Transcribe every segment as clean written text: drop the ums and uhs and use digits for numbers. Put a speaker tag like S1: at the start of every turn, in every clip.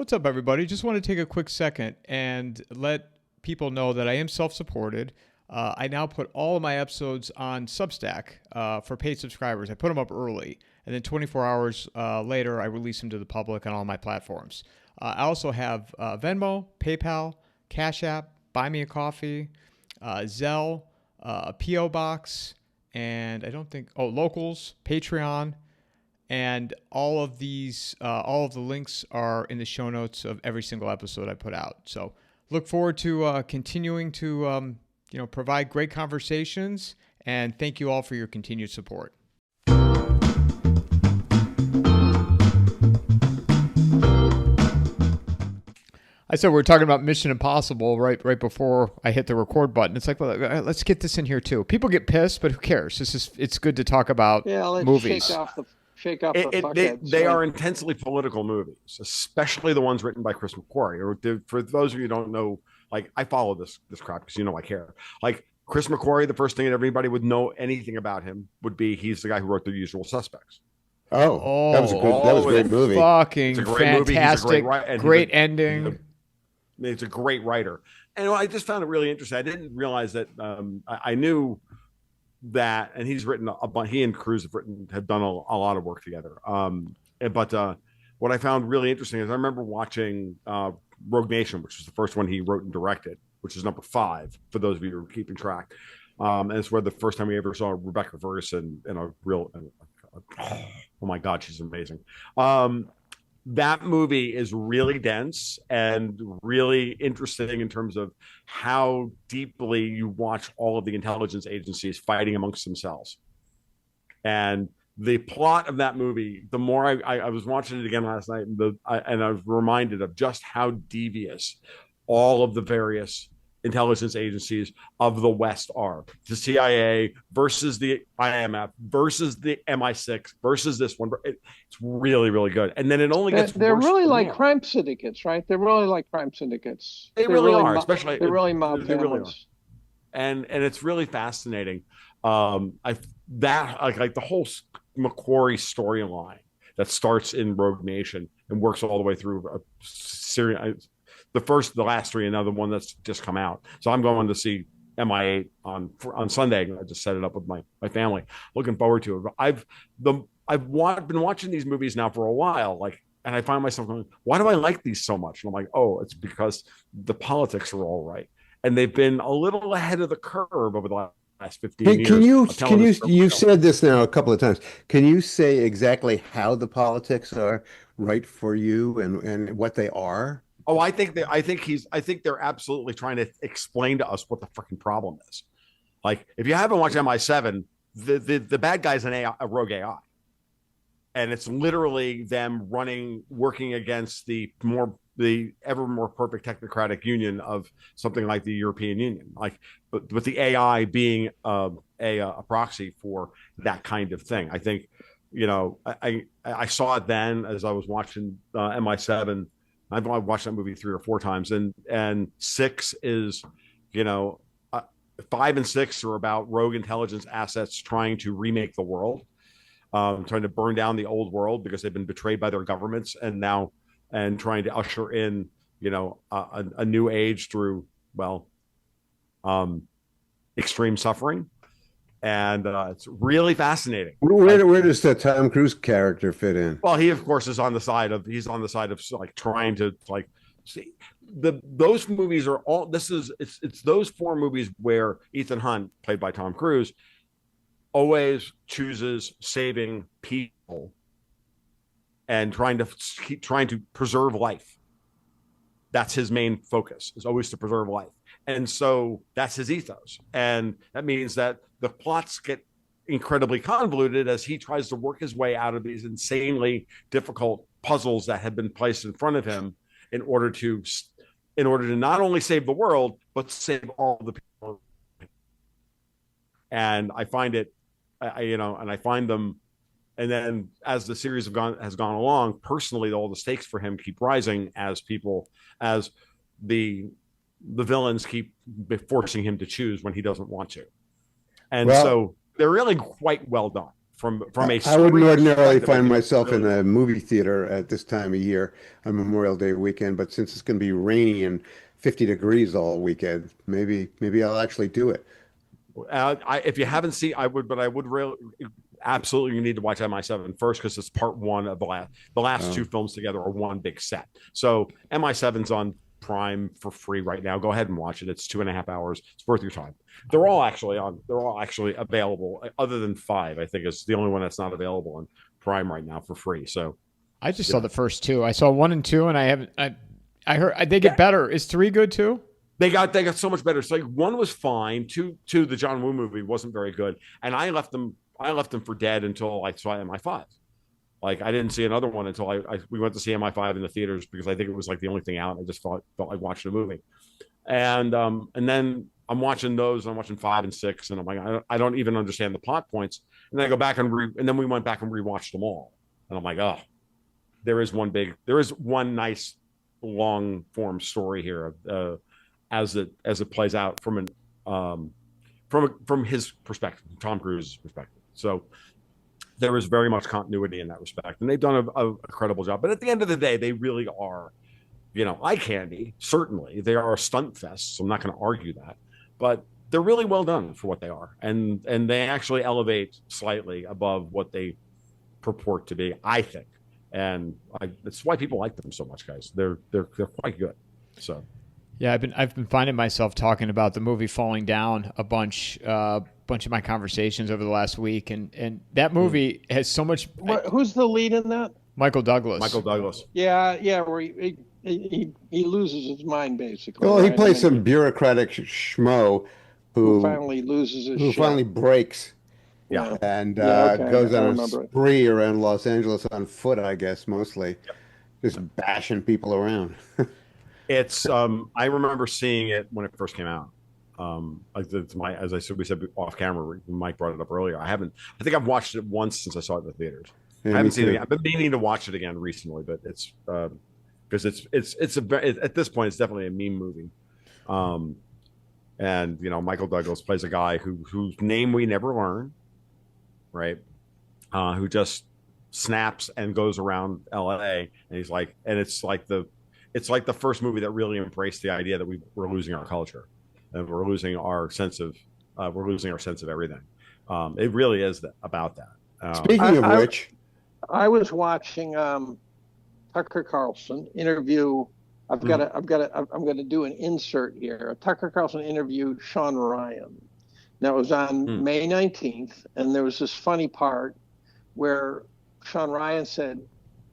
S1: What's up, everybody? Just want to take a quick second and let people know that I am self-supported. I now put all of my episodes on Substack for paid subscribers. I put them up early, and then 24 hours later, I release them to the public on all my platforms. I also have Venmo, PayPal, Cash App, Buy Me a Coffee, Zelle, a P.O. Box, and Locals, Patreon. And all of the links are in the show notes of every single episode I put out. So look forward to continuing to provide great conversations. And thank you all for your continued support. I said we were talking about Mission Impossible right before I hit the record button. It's like, well, let's get this in here too. People get pissed, but who cares? It's good to talk about movies.
S2: Shake off the fuckheads.
S3: They are intensely political movies, especially the ones written by Chris McQuarrie. Or for those of you who don't know, like, I follow this crap because I care. Like, Chris McQuarrie, the first thing that everybody would know anything about him would be he's the guy who wrote The Usual Suspects.
S4: Oh, that was a great movie.
S1: Fucking fantastic, great ending.
S3: It's a great writer, and I just found it really interesting. I didn't realize that. I knew that, and he's written a bunch. He and Cruise have done a lot of work together. But what I found really interesting is I remember watching Rogue Nation, which was the first one he wrote and directed, which is number 5 for those of you who are keeping track. And it's where the first time we ever saw Rebecca Ferguson in a real. Oh my God, she's amazing. That movie is really dense and really interesting in terms of how deeply you watch all of the intelligence agencies fighting amongst themselves. And the plot of that movie, the more I was watching it again last night, and I was reminded of just how devious all of the various intelligence agencies of the West are. The CIA versus the IMF versus the MI6 versus this one. It's really, really good. And then it only gets
S2: They're
S3: worse
S2: really like crime syndicates, right? They're really like crime syndicates.
S3: They really are, especially
S2: they're really mob families.
S3: Really are. And it's really fascinating. Like the whole McQuarrie storyline that starts in Rogue Nation and works all the way through a series. The last 3, and now the one that's just come out. So I'm going to see MI8 on Sunday. I just set it up with my family. Looking forward to it. I've been watching these movies now for a while, and I find myself going, why do I like these so much? And I'm like, oh, it's because the politics are all right, and they've been a little ahead of the curve over the last 15 years.
S4: You've said this now a couple of times. Can you say exactly how the politics are right for you and what they are?
S3: Oh, I think they're absolutely trying to explain to us what the freaking problem is. Like, if you haven't watched MI7, the bad guy's a rogue AI, and it's literally them working against the ever more perfect technocratic union of something like the European Union. But the AI being a proxy for that kind of thing. I think, I saw it then as I was watching MI7. I've watched that movie 3 or 4 times, and 6 is, 5 and 6 are about rogue intelligence assets trying to remake the world, trying to burn down the old world because they've been betrayed by their governments, and trying to usher in, a new age through extreme suffering. And it's really fascinating.
S4: Where does the Tom Cruise character fit in?
S3: Well, he of course is on the side of like trying to see those movies are all. It's those 4 movies where Ethan Hunt, played by Tom Cruise, always chooses saving people and trying to preserve life. That's his main focus, is always to preserve life. And so that's his ethos. And that means that the plots get incredibly convoluted as he tries to work his way out of these insanely difficult puzzles that have been placed in front of him in order to not only save the world, but save all the people. And I find it, and I find them. And then as the series has gone along, personally, all the stakes for him keep rising as the villains keep forcing him to choose when he doesn't want to. And so they're really quite well done. from a
S4: I wouldn't
S3: story
S4: ordinarily
S3: perspective, I
S4: find
S3: think it's
S4: myself in
S3: really
S4: a movie theater at this time of year on Memorial Day weekend, but since it's going to be rainy and 50 degrees all weekend, maybe I'll actually do it.
S3: if you haven't seen, I would, but I would really absolutely you need to watch MI7 first because it's part one of the last two
S4: Oh.
S3: films together are one big set. So MI7's on Prime for free right now. Go ahead and watch it. It's 2.5 hours. It's worth your time. They're all actually on. They're all actually available. Other than five, I think is the only one that's not available on Prime right now for free. So
S1: I just saw the first two. I saw 1 and 2, and I haven't. I heard they get
S3: Yeah.
S1: better. Is 3 good too?
S3: they got so much better. So like one was fine. Two, the John Woo movie wasn't very good, and I left them for dead until I saw MI5. Like I didn't see another one until we went to see MI5 in the theaters because I think it was like the only thing out. I just felt like watching a movie, and then I'm watching those. I'm watching 5 and 6, and I'm like I don't even understand the plot points. And then I go back and then we went back and rewatched them all, and I'm like, oh, there is one nice long form story here as it plays out from his perspective, Tom Cruise's perspective. So there is very much continuity in that respect, and they've done a credible job. But at the end of the day, they really are, eye candy. Certainly, they are a stunt fest. So I'm not going to argue that, but they're really well done for what they are, and they actually elevate slightly above what they purport to be, I think, and that's why people like them so much, guys. They're quite good. So.
S1: Yeah, I've been finding myself talking about the movie Falling Down a bunch of my conversations over the last week, and that movie has so much.
S2: Who's the lead in that?
S1: Michael Douglas.
S3: Michael Douglas.
S2: Yeah, where he loses his mind basically.
S4: Well, he
S2: right?
S4: plays
S2: I mean,
S4: some bureaucratic schmo
S2: who finally loses his shit.
S4: finally breaks
S3: Yeah.
S4: and
S2: okay,
S4: goes
S2: I
S4: on a
S2: remember it.
S4: spree around Los Angeles on foot, I guess, mostly, just bashing people around.
S3: It's I remember seeing it when it first came out. As I said, we said off camera, Mike brought it up earlier. I think I've watched it once since I saw it in the theaters.
S4: Yeah,
S3: I haven't
S4: me
S3: seen it
S4: too.
S3: again. I've been meaning to watch it again recently, but it's because at this point it's definitely a meme movie. And Michael Douglas plays a guy whose name we never learn, right? Who just snaps and goes around LA, and he's like, and it's like the first movie that really embraced the idea that we're losing our culture, and we're losing our sense of everything. It really is about that.
S4: Speaking of which,
S2: I was watching Tucker Carlson interview. I'm gonna do an insert here. Tucker Carlson interviewed Sean Ryan. Now it was on May 19th, and there was this funny part where Sean Ryan said,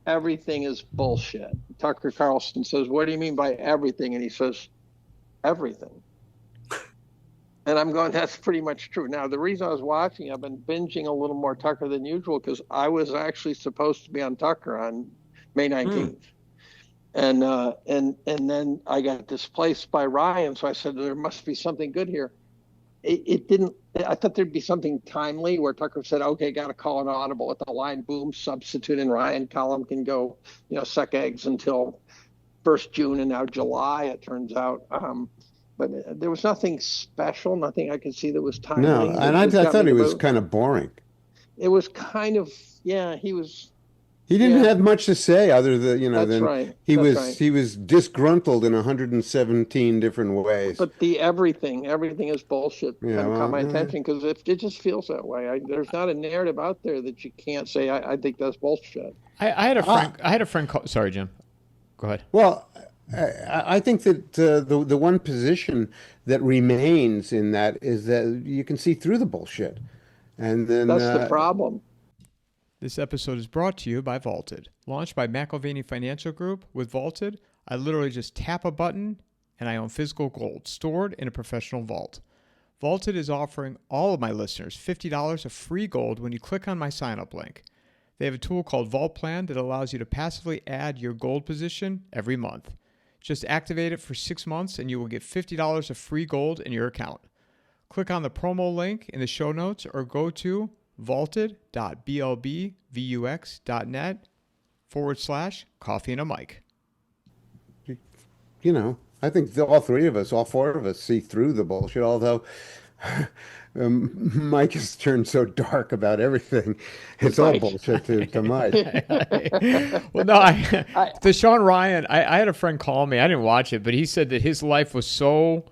S2: "Everything is bullshit." Tucker Carlson says, "What do you mean by everything?" And he says, "Everything." And I'm going, that's pretty much true. Now, the reason I was watching, I've been binging a little more Tucker than usual because I was actually supposed to be on Tucker on May 19th. And then I got displaced by Ryan. So I said, there must be something good here. It didn't. I thought there'd be something timely where Tucker said, okay, got to call an audible at the line, boom, substitute, and Ryan Collum can go, suck eggs until 1st June and now July, it turns out. But there was nothing special, nothing I could see that was timely.
S4: no, and I thought he was kind of boring.
S2: It was kind of, he was.
S4: He didn't have much to say other than,
S2: That's
S4: than
S2: right.
S4: he
S2: That's
S4: was
S2: right.
S4: he was disgruntled in 117 different ways.
S2: But the everything is bullshit.
S4: Yeah,
S2: Kind of caught my
S4: well,
S2: attention because it just feels that way. There's not a narrative out there that you can't say, I think that's bullshit.
S1: I had a friend call. Sorry, Jim. Go ahead.
S4: Well, I think that the one position that remains in that is that you can see through the bullshit, and then
S2: That's the problem.
S1: This episode is brought to you by Vaulted. Launched by McElvaney Financial Group, with Vaulted, I literally just tap a button and I own physical gold stored in a professional vault. Vaulted is offering all of my listeners $50 of free gold when you click on my sign-up link. They have a tool called Vault Plan that allows you to passively add your gold position every month. Just activate it for 6 months and you will get $50 of free gold in your account. Click on the promo link in the show notes or go to vaulted.blbvux.net/coffeeandamike.
S4: I think all four of us see through the bullshit. Although Mike has turned so dark about everything. It's all
S2: Right.
S4: bullshit to Mike.
S1: Well, no,
S2: I,
S1: to Sean Ryan, I had a friend call me. I didn't watch it, but he said that his life was so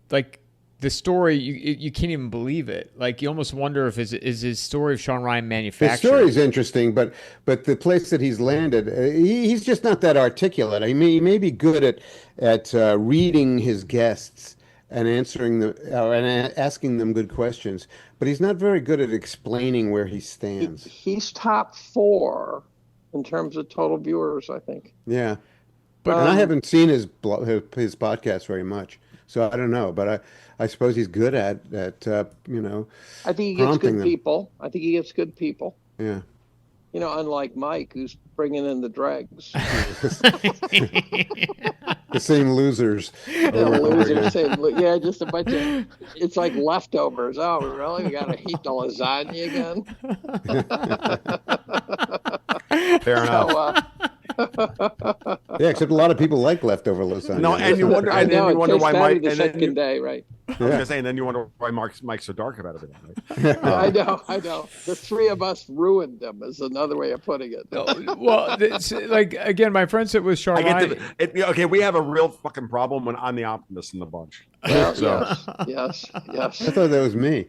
S1: like the story you can't even believe it. Like you almost wonder if is his story of Sean Ryan
S4: His
S1: manufactured.
S4: story's interesting, but the place that he's landed, he's just not that articulate. I mean, he may be good at reading his guests and answering asking them good questions, but he's not very good at explaining where he stands.
S2: he's top 4 in terms of total viewers, I think.
S4: Yeah,
S1: But
S4: and I haven't seen his podcast very much, so I don't know. But I suppose he's good at
S2: I think he gets
S4: prompting
S2: good
S4: them.
S2: people. I think he gets good people.
S4: Yeah.
S2: Unlike Mike, who's bringing in the dregs.
S4: The same losers over and over again.
S2: Yeah, just a bunch of. It's like leftovers. Oh, really? We got to heat the lasagna again.
S3: Fair enough.
S4: Yeah, except a lot of people like leftover lasagna.
S3: No, and you wonder,
S2: I
S3: and then
S2: know.
S3: you wonder why Mike.
S2: The
S3: And then
S2: second day, right?
S3: I was gonna say, and then you wonder why Mike's so dark about everything. Right?
S2: I know. The 3 of us ruined them is another way of putting it.
S1: well, it's, like again, my friend said with Sean Ryan.
S3: Okay, we have a real fucking problem when I'm the optimist in the bunch.
S2: Well,
S3: So-
S2: yes.
S4: I thought that was me.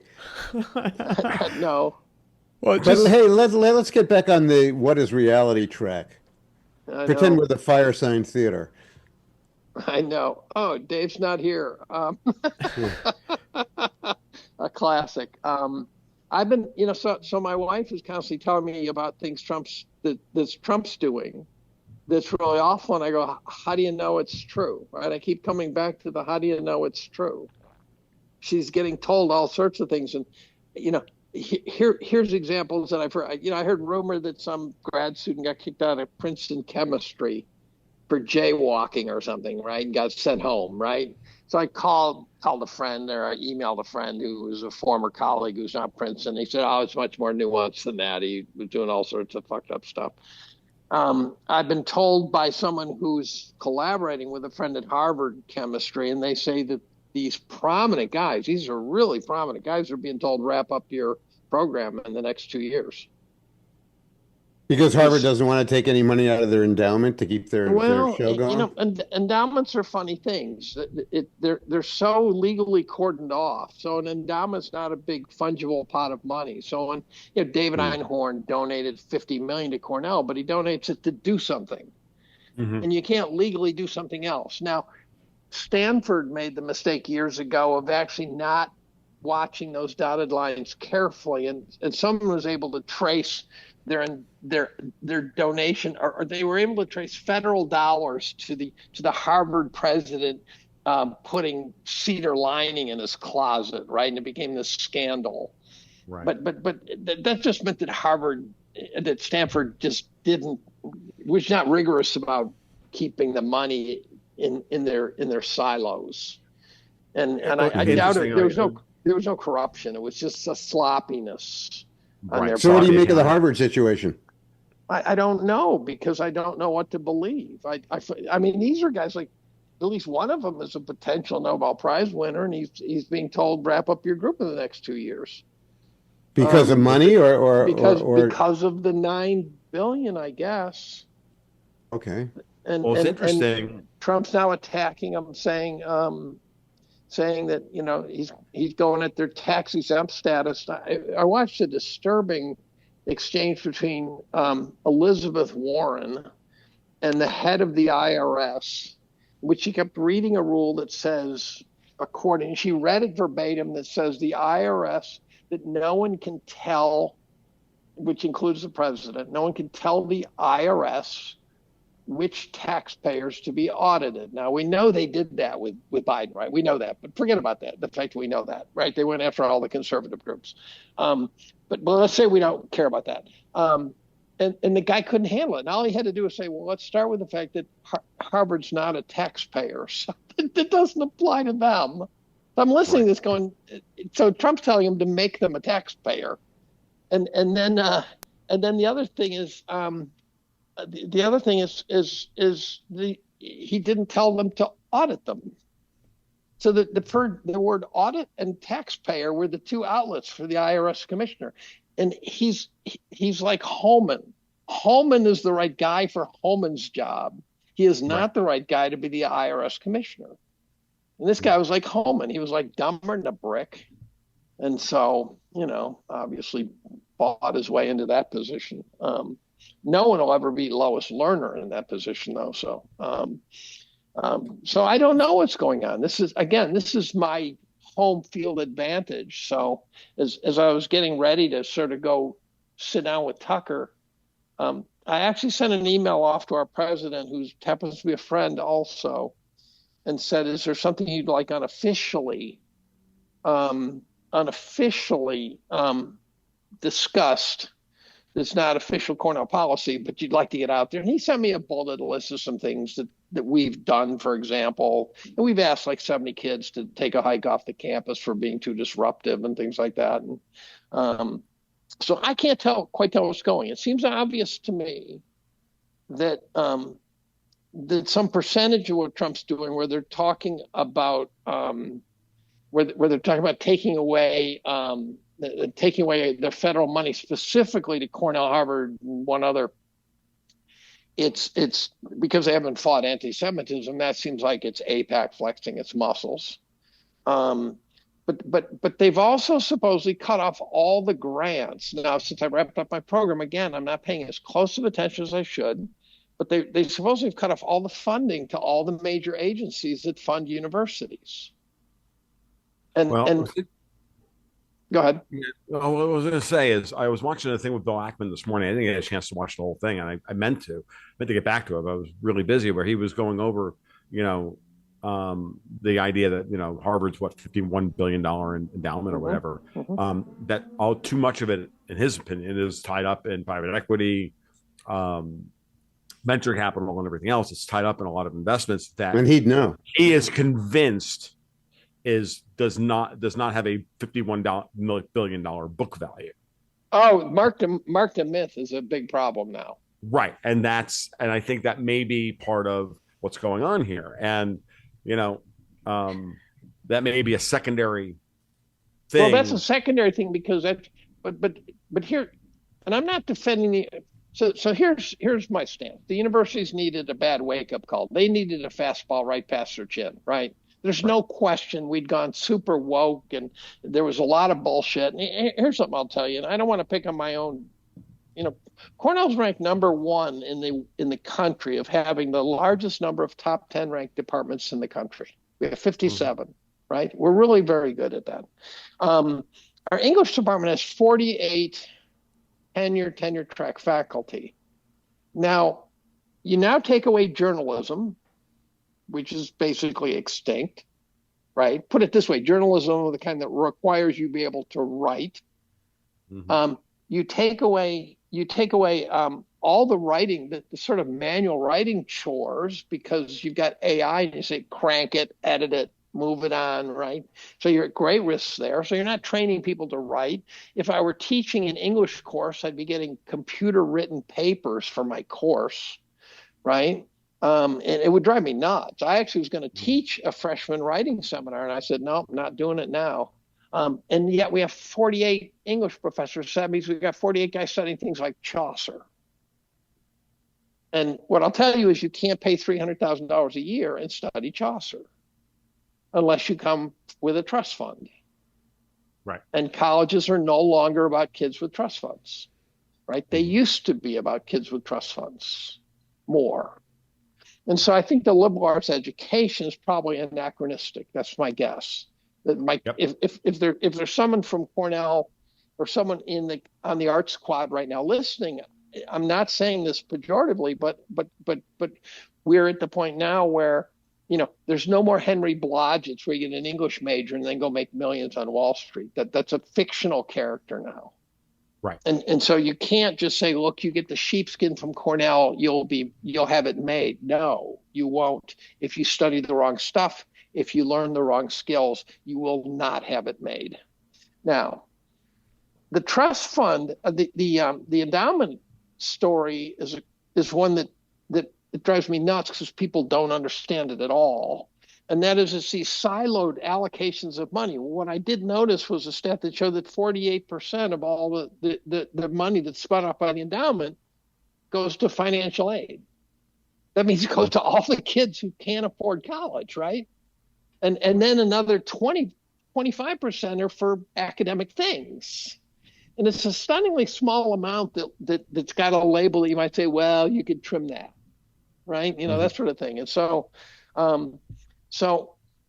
S2: No,
S1: Well,
S4: But
S1: just
S4: hey, let's get back on the what is reality track.
S2: I
S4: Pretend
S2: know.
S4: we're the Firesign Theater.
S2: I know. Oh, Dave's not here. A classic. I've been, so my wife is constantly telling me about things that's Trump's doing that's really awful, and I go, how do you know it's true? Right? I keep coming back to the how do you know it's true? She's getting told all sorts of things, and here's examples that I've heard. I heard rumor that some grad student got kicked out of Princeton chemistry for jaywalking or something, right? And got sent home, right? So I called a friend, or I emailed a friend who was a former colleague who's not Princeton. He said, oh, it's much more nuanced than that. He was doing all sorts of fucked up stuff. I've been told by someone who's collaborating with a friend at Harvard chemistry, and they say that these prominent guys, these are really prominent guys, are being told wrap up your program in the next 2 years.
S4: Because Harvard doesn't want to take any money out of their endowment to keep their show going.
S2: Endowments are funny things. They're so legally cordoned off. So an endowment's not a big fungible pot of money. So when David Einhorn donated $50 million to Cornell, but he donates it to do something, and you can't legally do something else. Now, Stanford made the mistake years ago of actually not watching those dotted lines carefully, and someone was able to trace their donation, or they were able to trace federal dollars to the Harvard president putting cedar lining in his closet, right? And it became this scandal.
S3: Right.
S2: But that just meant that Stanford just was not rigorous about keeping the money in their silos, and I doubt it. There was no corruption. It was just a sloppiness.
S3: Right.
S4: So what do you make of the Harvard situation?
S2: I don't know, because I don't know what to believe. I mean, these are guys like, at least one of them is a potential Nobel Prize winner, and he's being told wrap up your group in the next 2 years.
S4: Because of money or
S2: because of the $9 billion, I guess.
S4: Okay.
S2: And
S3: Well, it's interesting.
S2: And Trump's now attacking them, saying that he's going at their tax exempt status. I watched a disturbing exchange between Elizabeth Warren and the head of the IRS, which she kept reading a rule that says, she read it verbatim, that says the IRS, that no one can tell, which includes the president, no one can tell the IRS which taxpayers to be audited. Now, we know they did that with Biden, right? We know that, but forget about that. The fact that we know that, right? They went after all the conservative groups. But let's say we don't care about that. And the guy couldn't handle it. And all he had to do was say, well, let's start with the fact that Harvard's not a taxpayer. So that doesn't apply to them. I'm listening to this going, so Trump's telling him to make them a taxpayer. And then the other thing is, he didn't tell them to audit them. So the word audit and taxpayer were the two outlets for the IRS commissioner. And he's like Holman. Holman is the right guy for Holman's job. He is not the right guy to be the IRS commissioner. And this guy was like Holman. He was like dumber than a brick. And so, obviously bought his way into that position. No one will ever be Lois Lerner in that position, though. So I don't know what's going on. This is my home field advantage. So as I was getting ready to sort of go sit down with Tucker, I actually sent an email off to our president, who happens to be a friend also, and said, "Is there something you'd like unofficially discussed? It's not official Cornell policy, but you'd like to get out there." And he sent me a bullet list of some things that we've done, for example. And we've asked like 70 kids to take a hike off the campus for being too disruptive and things like that. And so I can't quite tell what's going. It seems obvious to me that that some percentage of what Trump's doing, where they're talking about taking away the federal money specifically to Cornell, Harvard, and one other. It's because they haven't fought anti-Semitism. That seems like it's AIPAC flexing its muscles. But they've also supposedly cut off all the grants. Now, since I wrapped up my program, again, I'm not paying as close of attention as I should. But they supposedly have cut off all the funding to all the major agencies that fund universities. And go ahead.
S3: What I was going to say is I was watching a thing with Bill Ackman this morning. I didn't get a chance to watch the whole thing, and I meant to get back to it. But I was really busy, where he was going over, the idea that Harvard's $51 billion endowment or whatever. That all too much of it, in his opinion, is tied up in private equity, venture capital, and everything else. It's tied up in a lot of investments that,
S4: and he'd know.
S3: He is convinced does not have a $51 billion book value.
S2: Oh, Mark the myth is a big problem now.
S3: Right. And I think that may be part of what's going on here. And, that may be a secondary thing.
S2: Well, that's a secondary thing because but here, and I'm not defending so here's my stance. The universities needed a bad wake-up call. They needed a fastball right past their chin, right? There's no question we'd gone super woke and there was a lot of bullshit. And here's something I'll tell you, and I don't want to pick on my own. Cornell's ranked number one in the country of having the largest number of top 10 ranked departments in the country. We have 57, right? We're really very good at that. Our English department has 48 tenure track faculty. Now, you take away journalism, which is basically extinct, right? Put it this way, journalism of the kind that requires you be able to write. You take away all the writing, the sort of manual writing chores, because you've got AI and you say, crank it, edit it, move it on, right? So you're at great risks there. So you're not training people to write. If I were teaching an English course, I'd be getting computer written papers for my course, right? And it would drive me nuts. I actually was going to teach a freshman writing seminar, and I said, no, I'm not doing it now. And yet we have 48 English professors. So that means we've got 48 guys studying things like Chaucer. And what I'll tell you is you can't pay $300,000 a year and study Chaucer unless you come with a trust fund.
S3: Right.
S2: And colleges are no longer about kids with trust funds, right? They used to be about kids with trust funds more. And so I think the liberal arts education is probably anachronistic. That's my guess. If there's someone from Cornell or someone on the arts squad right now listening, I'm not saying this pejoratively, but we're at the point now where there's no more Henry Blodgett's where you get an English major and then go make millions on Wall Street. That's a fictional character now.
S3: Right.
S2: And so you can't just say, look, you get the sheepskin from Cornell, you'll have it made. No, you won't. If you study the wrong stuff, if you learn the wrong skills, you will not have it made. Now, the trust fund, the endowment story is one that it drives me nuts because people don't understand it at all. And that is it's these siloed allocations of money. What I did notice was a stat that showed that 48% of all the money that's spun up by the endowment goes to financial aid. That means it goes to all the kids who can't afford college, right? And then another 25% are for academic things. And it's a stunningly small amount that's got a label that you might say, well, you could trim that, right? That sort of thing. And so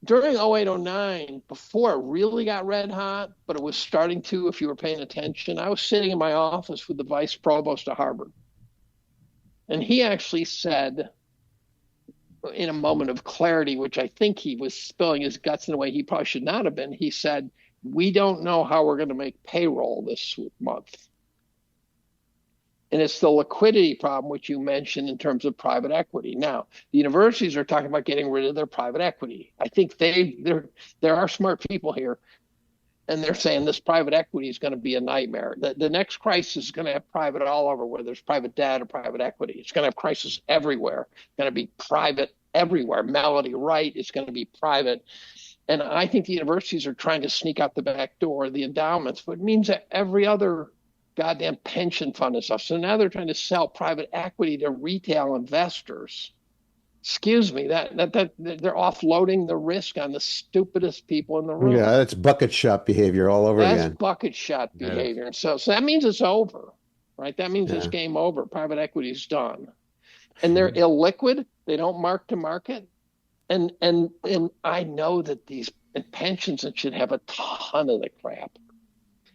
S2: during 0809, before it really got red hot, but it was starting to, if you were paying attention, I was sitting in my office with the vice provost of Harvard. And he actually said, in a moment of clarity, which I think he was spilling his guts in a way he probably should not have been, he said, we don't know how we're going to make payroll this month. And it's the liquidity problem, which you mentioned in terms of private equity. Now, the universities are talking about getting rid of their private equity. I think there are smart people here, and they're saying this private equity is going to be a nightmare. The next crisis is going to have private all over, whether it's private debt or private equity. It's going to have crisis everywhere. It's going to be private everywhere. Melody Wright is going to be private. And I think the universities are trying to sneak out the back door, the endowments, but it means that every other goddamn pension fund and stuff. So now they're trying to sell private equity to retail investors. Excuse me, that they're offloading the risk on the stupidest people in the room.
S4: Yeah, that's bucket shop behavior all over again.
S2: That's bucket shop behavior. So that means it's over, right? That means it's game over. Private equity is done. And they're illiquid. They don't mark to market. And I know that these pensions should have a ton of the crap.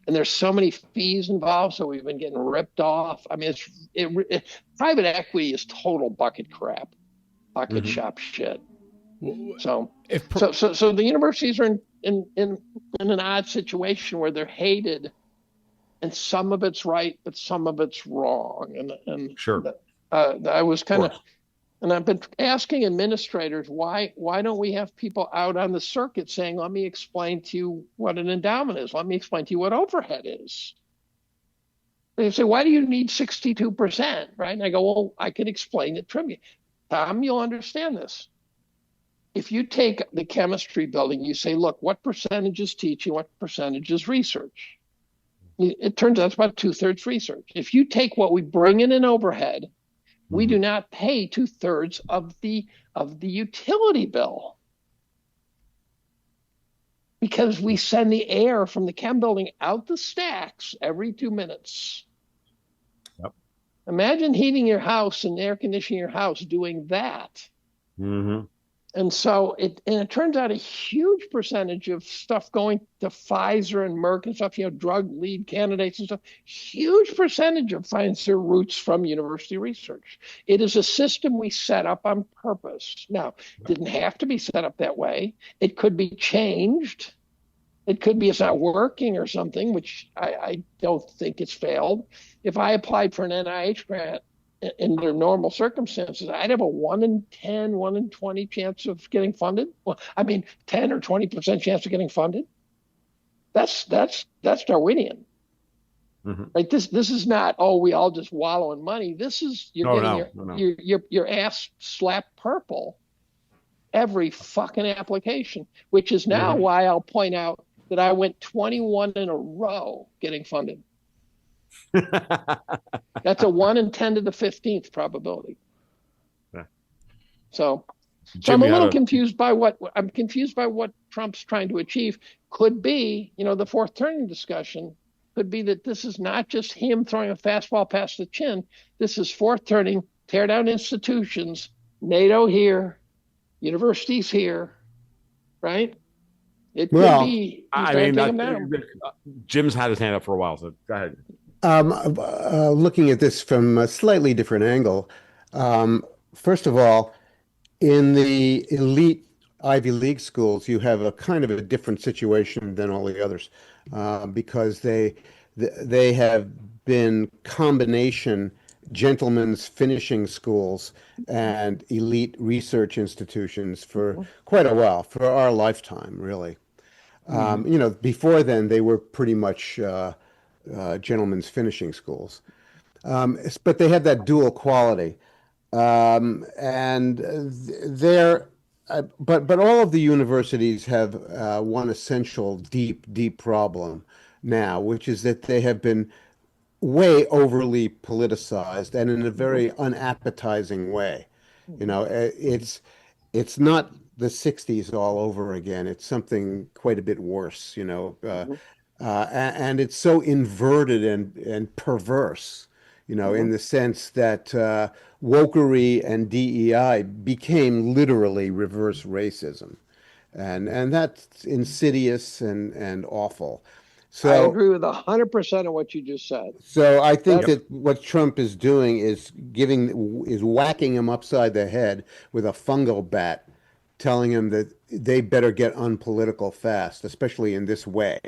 S2: And there's so many fees involved, so we've been getting ripped off. I mean, private equity is total bucket crap, bucket shop shit. So the universities are in an odd situation where they're hated, and some of it's right, but some of it's wrong. And
S3: sure,
S2: I was kind of. And I've been asking administrators, why don't we have people out on the circuit saying, let me explain to you what an endowment is. Let me explain to you what overhead is. They say, why do you need 62%? Right? And I go, well, I can explain it to you. Tom, you'll understand this. If you take the chemistry building, you say, look, what percentage is teaching, what percentage is research? It turns out it's about 2/3 research. If you take what we bring in overhead, we do not pay 2/3 of the utility bill because we send the air from the chem building out the stacks every 2 minutes.
S3: Yep.
S2: Imagine heating your house and air conditioning your house doing that.
S3: Mm-hmm.
S2: And so it turns out a huge percentage of stuff going to Pfizer and Merck and stuff, drug lead candidates and stuff, huge percentage of finds their roots from university research. It is a system we set up on purpose. Now, it didn't have to be set up that way. It could be changed. It could be it's not working or something, which I don't think it's failed. If I applied for an NIH grant, in their normal circumstances, I'd have a 1 in 10, 1 in 20 chance of getting funded. Well, I mean, 10 or 20% chance of getting funded. That's Darwinian. Mm-hmm. Like this is not, we all just wallow in money. This is your ass slapped purple every fucking application, which is now why I'll point out that I went 21 in a row getting funded. That's a 1 in 10 to the 15th probability. Yeah. So I'm a little confused by what Trump's trying to achieve. Could be, the fourth turning discussion could be that this is not just him throwing a fastball past the chin. This is fourth turning, tear down institutions, NATO here, universities here, right? It could be.
S3: Jim's had his hand up for a while, so go ahead.
S4: Looking at this from a slightly different angle, first of all, in the elite Ivy League schools, you have a kind of a different situation than all the others, because they have been combination gentlemen's finishing schools and elite research institutions for quite a while, for our lifetime, really. Before then, they were pretty much gentlemen's finishing schools, but they have that dual quality, and they're but all of the universities have one essential deep problem now, which is that they have been way overly politicized and in a very unappetizing way. You know, it's not the 60s all over again. It's something quite a bit worse, you know, and it's so inverted and perverse, you know, in the sense that wokery and DEI became literally reverse racism, and that's insidious and awful.
S2: I
S4: So.
S2: agree with 100% of what you just said.
S4: So I think
S2: That's
S4: that what Trump is doing is whacking him upside the head with a fungal bat, telling him that they better get unpolitical fast, especially in this way.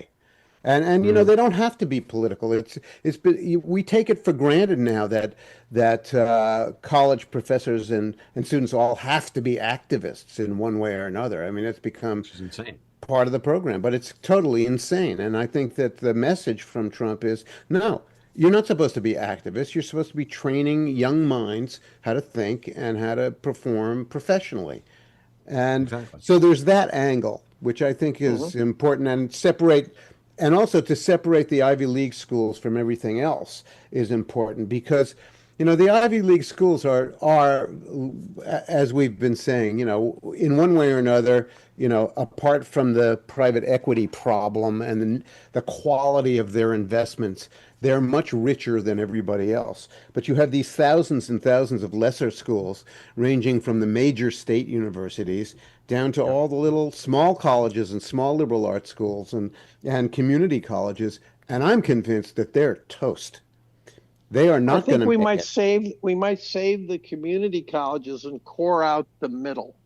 S4: And you know they don't have to be political. We take it for granted now that college professors and students all have to be activists in one way or another. I mean, it's become
S3: Which is insane.
S4: part of the program, but it's totally insane. And I think that the message from Trump is, no, you're not supposed to be activists. You're supposed to be training young minds how to think and how to perform professionally. And
S3: Exactly.
S4: so there's that angle, which I think is important, and also to separate the Ivy League schools from everything else is important because, you know, the Ivy League schools are, as we've been saying, you know, in one way or another, you know, apart from the private equity problem and the quality of their investments, they're much richer than everybody else. But you have these thousands and thousands of lesser schools, ranging from the major state universities down to all the little small colleges and small liberal arts schools and community colleges. And I'm convinced that they're toast. They are
S2: I
S4: not going
S2: think
S4: to
S2: we
S4: make
S2: might
S4: it.
S2: save the community colleges and core out the middle.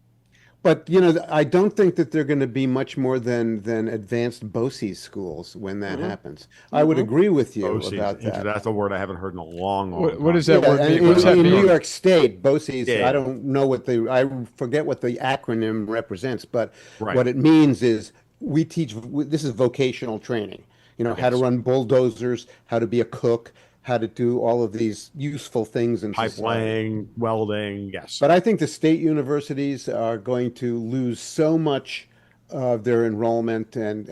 S4: But you know, I don't think that they're going to be much more than advanced BOCES schools when that happens. I would agree with you about that.
S3: That's a word I haven't heard in a long
S1: What
S3: time.
S1: does that
S4: Yeah,
S1: word
S4: and
S1: mean? What does that
S4: in
S1: mean?
S4: New York State, BOCES,
S3: Yeah.
S4: I don't know I forget what the acronym represents, but
S3: Right.
S4: what it means is this is vocational training. You know, how to
S3: Yes.
S4: run bulldozers, how to be a cook, how to do all of these useful things in
S3: Pipe
S4: society.
S3: laying, welding, yes.
S4: But I think the state universities are going to lose so much of their enrollment and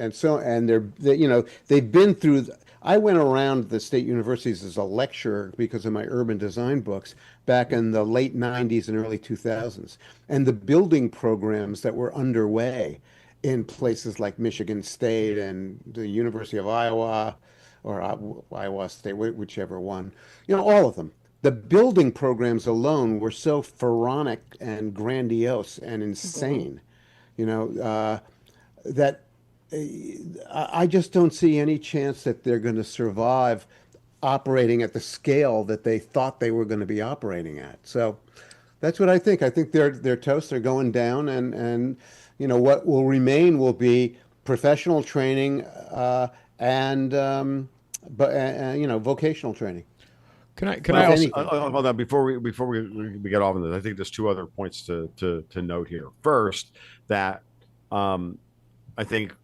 S4: you know they've been through. I went around the state universities as a lecturer because of my urban design books back in the late 90s and early 2000s, and the building programs that were underway in places like Michigan State and the University of Iowa or Iowa State, whichever one, you know, all of them. The building programs alone were so pharaonic and grandiose and insane, you know, that I just don't see any chance that they're going to survive operating at the scale that they thought they were going to be operating at. So that's what I think. I think they're toast. They're going down, and you know what will remain will be professional training but you know vocational training.
S1: Can I
S3: Well,
S1: also
S3: hold on before we get off on this. I think there's two other points to note here. First, that I think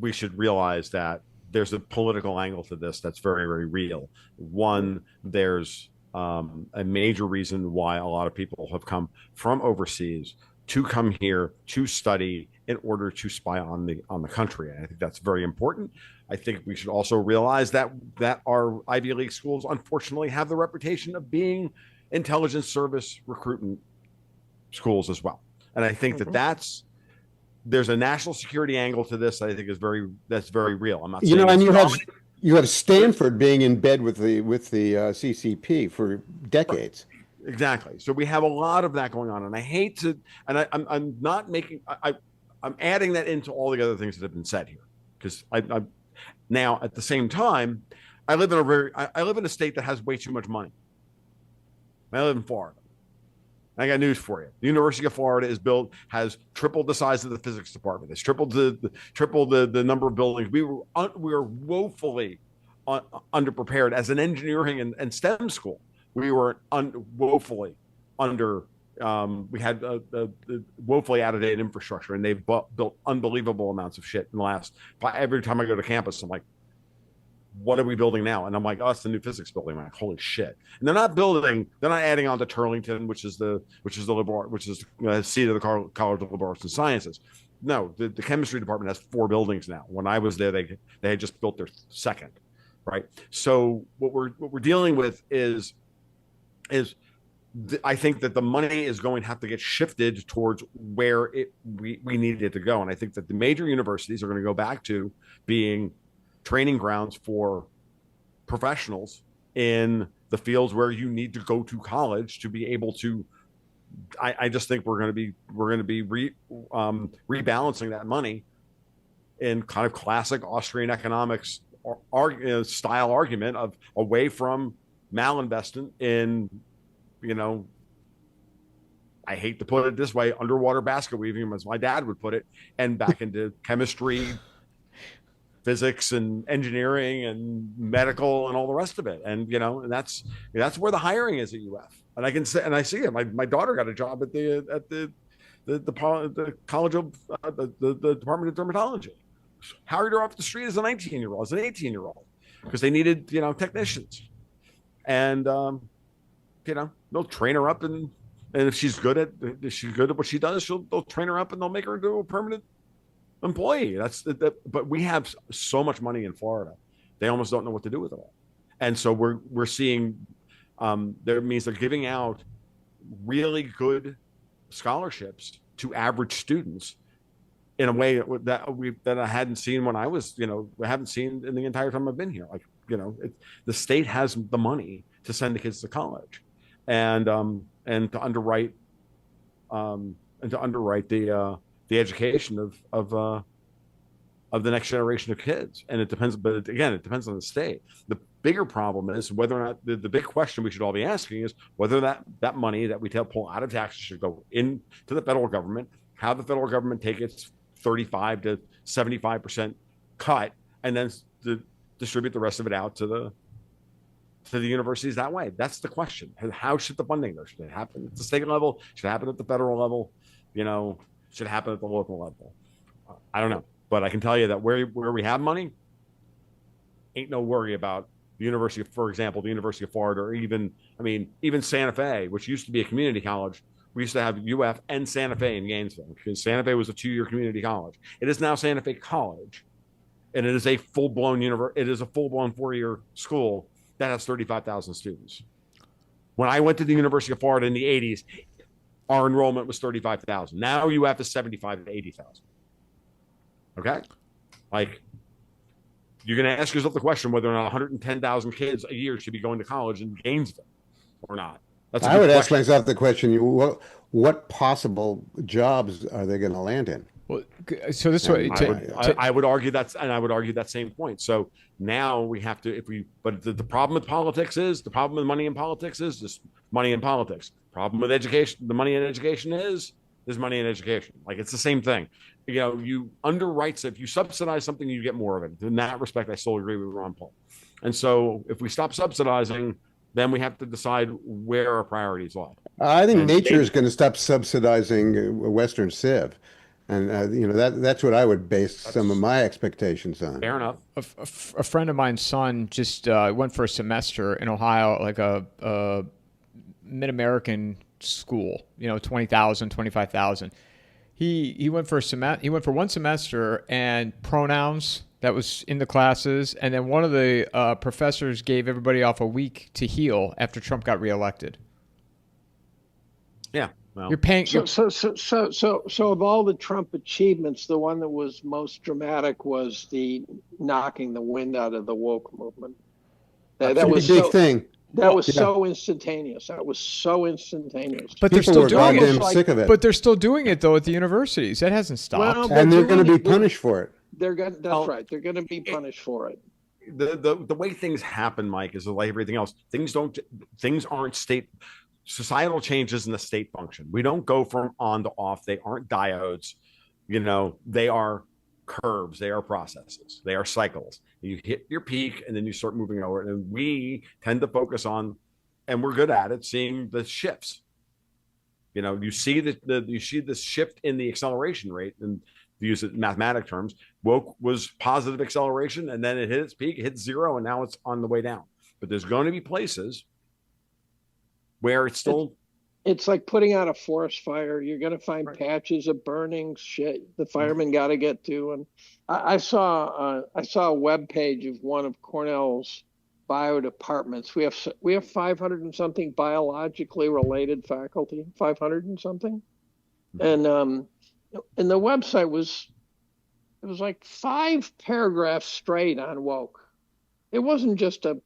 S3: we should realize that there's a political angle to this that's very real. One, there's a major reason why a lot of people have come from overseas to come here to study in order to spy on the country. And I think that's very important. I think we should also realize that our Ivy League schools, unfortunately, have the reputation of being intelligence service recruitment schools as well. And I think there's a national security angle to this. I think that's very real. I'm not saying,
S4: you know, and you have Stanford being in bed with the CCP for decades.
S3: Exactly. So we have a lot of that going on, and I hate to, and I'm not making, I'm adding that into all the other things that have been said here, because I now at the same time, I live in a state that has way too much money. I live in Florida. I got news for you. The University of Florida has tripled the size of the physics department. It's tripled the number of buildings. We were woefully underprepared as an engineering and STEM school. We were woefully under. We had woefully out of date infrastructure, and they've built unbelievable amounts of shit in the last. Every time I go to campus, I'm like, what are we building now? And I'm like, oh, it's the new physics building. I'm like, holy shit. And they're not adding on to Turlington, which is the seat of the College of Liberal Arts and Sciences. No, the chemistry department has 4 buildings now. When I was there, they had just built their second, right? So what we're dealing with is I think that the money is going to have to get shifted towards where we need it to go. And I think that the major universities are going to go back to being training grounds for professionals in the fields where you need to go to college to be able to. I just think we're going to be rebalancing that money in kind of classic Austrian economics style argument of away from malinvestment in, I hate to put it this way, underwater basket weaving, as my dad would put it, and back into chemistry, physics, and engineering, and medical, and all the rest of it. And and that's where the hiring is at UF. And I can say, and I see it. My daughter got a job at the college of the Department of Dermatology. Hired her off the street as a 19-year-old, as an 18-year-old, because they needed technicians, and they'll train her up, and if she's good at what she does, they'll train her up, and they'll make her into a permanent employee. But we have so much money in Florida, they almost don't know what to do with it all, and so we're seeing that means they're giving out really good scholarships to average students in a way that I hadn't seen when I was, I haven't seen in the entire time I've been here. Like, the state has the money to send the kids to college, and to underwrite the education of the next generation of kids. And it depends, but again, it depends on the state. The bigger problem is whether or not the big question we should all be asking is whether that money that we pull out of taxes should go into the federal government, how the federal government take its 35 to 75% cut, and then distribute the rest of it out to the universities that way. That's the question. How should the funding go? Should it happen at the state level? Should it happen at the federal level? Should it happen at the local level? I don't know. But I can tell you that where we have money, ain't no worry about the university, for example, the University of Florida, or even Santa Fe, which used to be a community college. We used to have UF and Santa Fe in Gainesville, because Santa Fe was a 2-year community college. It is now Santa Fe College, and it is a full-blown It is a full-blown 4-year school that has 35,000 students. When I went to the University of Florida in the 80s, our enrollment was 35,000. Now UF is 75 to 80,000. Okay, like, you're going to ask yourself the question whether or not 110,000 kids a year should be going to college in Gainesville or not.
S4: I would ask myself the question: what possible jobs are they going to land in?
S1: Well, so this way,
S3: I would argue that same point. So now we have to, but the problem with politics is, the problem with money in politics is just money in politics. Problem with education, the money in education is money in education. Like, it's the same thing. You underwrite, if you subsidize something, you get more of it. In that respect, I still agree with Ron Paul. And so if we stop subsidizing, then we have to decide where our priorities lie.
S4: I think nature is going to stop subsidizing Western Civ. And, that's what I would base some of my expectations on.
S3: Fair enough.
S1: A friend of mine's son just went for a semester in Ohio, like a mid-American school, 20,000, 25,000. He went for he went for one semester, and pronouns, that was in the classes. And then one of the professors gave everybody off a week to heal after Trump got reelected.
S3: Yeah. Well,
S1: you're paying.
S2: So of all the Trump achievements, the one that was most dramatic was the knocking the wind out of the woke movement. That was
S4: a big thing.
S2: That was so instantaneous. That was so instantaneous.
S1: But they're still doing it.
S4: Sick of it.
S1: But they're still doing it though at the universities. That hasn't stopped.
S2: Well,
S4: and they're going to be punished for it.
S2: That's right. They're going to be punished for it.
S3: The way things happen, Mike, is like everything else. Things aren't state. Societal changes in the state function. We don't go from on to off. They aren't diodes. They are curves. They are processes. They are cycles. You hit your peak and then you start moving over. And we tend to focus on, and we're good at it, seeing the shifts. You see this shift in the acceleration rate, and to use it in mathematic terms, woke was positive acceleration, and then it hit its peak, it hit zero, and now it's on the way down. But there's going to be places where it's still.
S2: It's like putting out a forest fire. You're going to find patches of burning shit the firemen got to get to. And I saw a web page of one of Cornell's bio departments. We have 500 and something biologically related faculty, 500 and something, and the website was like 5 paragraphs straight on woke. It wasn't just a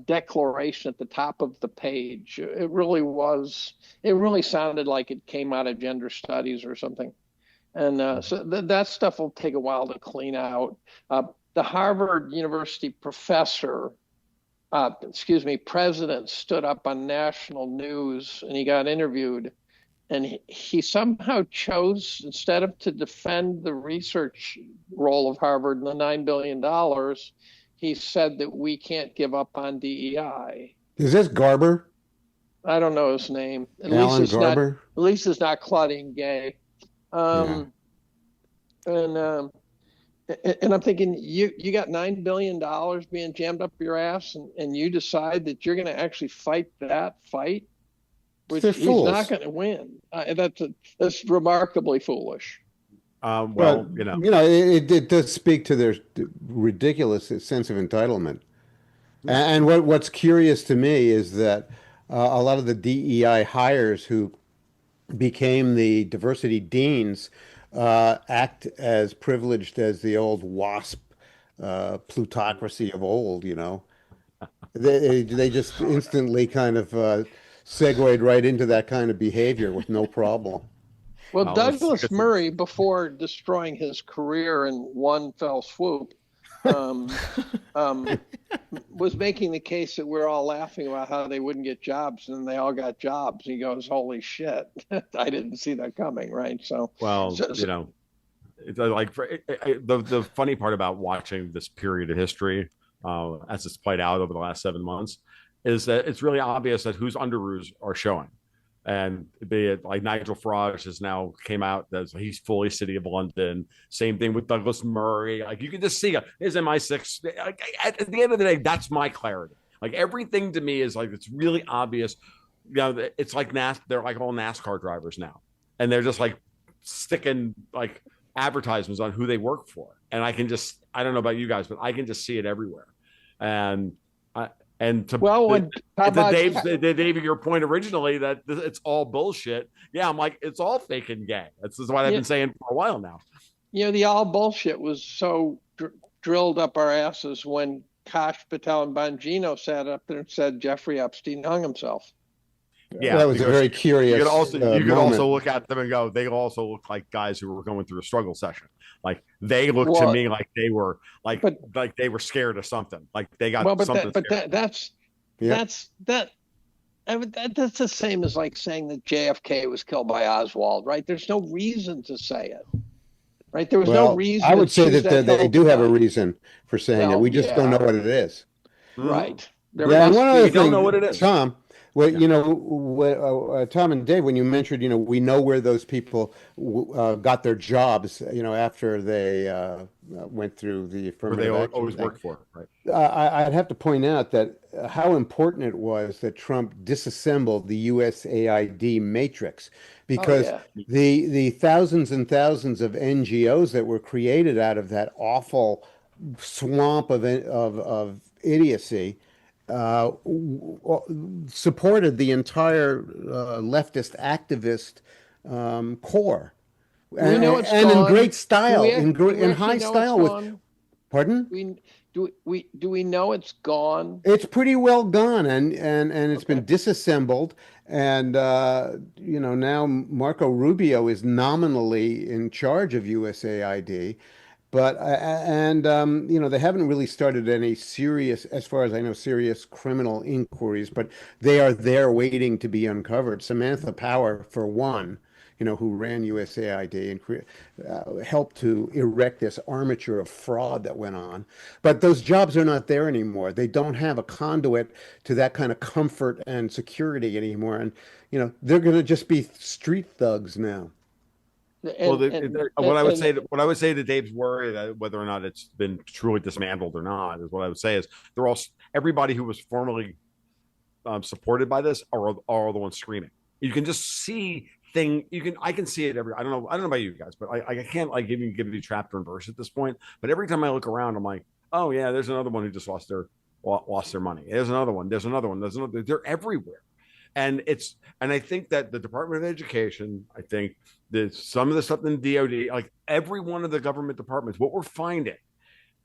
S2: declaration at the top of the page. It really was. It really sounded like it came out of gender studies or something. And so that stuff will take a while to clean out. The Harvard University president stood up on national news and he got interviewed. And he somehow chose, instead of to defend the research role of Harvard and the $9 billion, he said that we can't give up on DEI.
S4: Is this Garber?
S2: I don't know his name.
S4: Alan Garber?
S2: At least it's not Claudine Gay. And I'm thinking, you got $9 billion being jammed up your ass, and you decide that you're going to actually fight that fight? Which he's not going to win. That's remarkably foolish.
S4: It does speak to their ridiculous sense of entitlement. And what's curious to me is that a lot of the DEI hires who became the diversity deans act as privileged as the old WASP plutocracy of old. They just instantly kind of segued right into that kind of behavior with no problem.
S2: Well, Douglas Murray, before destroying his career in one fell swoop, was making the case that we're all laughing about how they wouldn't get jobs, and then they all got jobs. He goes, "Holy shit! I didn't see that coming." Right? It's like the funny part about watching this period of history as it's played out over the last 7 months is that it's really obvious that whose underoos are showing. And be it like Nigel Farage has now came out that he's fully City of London. Same thing with Douglas Murray. Like you can just see his MI6. At the end of the day, that's my clarity. Like everything to me is like it's really obvious. It's like they're like all NASCAR drivers now, and they're just like sticking like advertisements on who they work for. And I don't know about you guys, but I can just see it everywhere. Dave, your point originally that it's all bullshit. Yeah, I'm like, it's all fake and gay. That's what I've been saying for a while now. The all bullshit was so drilled up our asses when Kash Patel and Bongino sat up there and said Jeffrey Epstein hung himself.
S4: Yeah, that was a very curious.
S3: You could also look at them and go, they also look like guys who were going through a struggle session. Like they looked to me like they were like they were scared of something. Like they got something.
S2: That's the same as like saying that JFK was killed by Oswald, right? There's no reason to say it, right? There was no reason.
S4: I would say that they do have a reason for saying it. We just don't know what it is.
S2: Right.
S4: One other thing, don't know what it is, Tom. Well, Tom and Dave, when you mentioned, we know where those people got their jobs, after they went through the affirmative action.
S3: They always worked for, right?
S4: I'd have to point out that how important it was that Trump disassembled the USAID matrix, because the thousands and thousands of NGOs that were created out of that awful swamp of idiocy supported the entire leftist activist core, and in great style, in high style. Pardon?
S2: Do we know it's gone?
S4: It's pretty well gone, and it's been disassembled, and now Marco Rubio is nominally in charge of USAID. But they haven't really started any serious, as far as I know, serious criminal inquiries. But they are there waiting to be uncovered. Samantha Power, for one, who ran USAID and helped to erect this armature of fraud that went on. But those jobs are not there anymore. They don't have a conduit to that kind of comfort and security anymore. And they're going to just be street thugs now.
S3: What I would say to Dave's worry that whether or not it's been truly dismantled or not is what I would say is everybody who was formerly supported by this are the ones screaming. You can just see I can see it I don't know about you guys, but I can't like give you chapter and verse at this point. But every time I look around, I'm like, oh yeah, there's another one who just lost their money. There's another one. They're everywhere. And I think that the Department of Education, I think that some of the stuff in the DOD, like every one of the government departments, what we're finding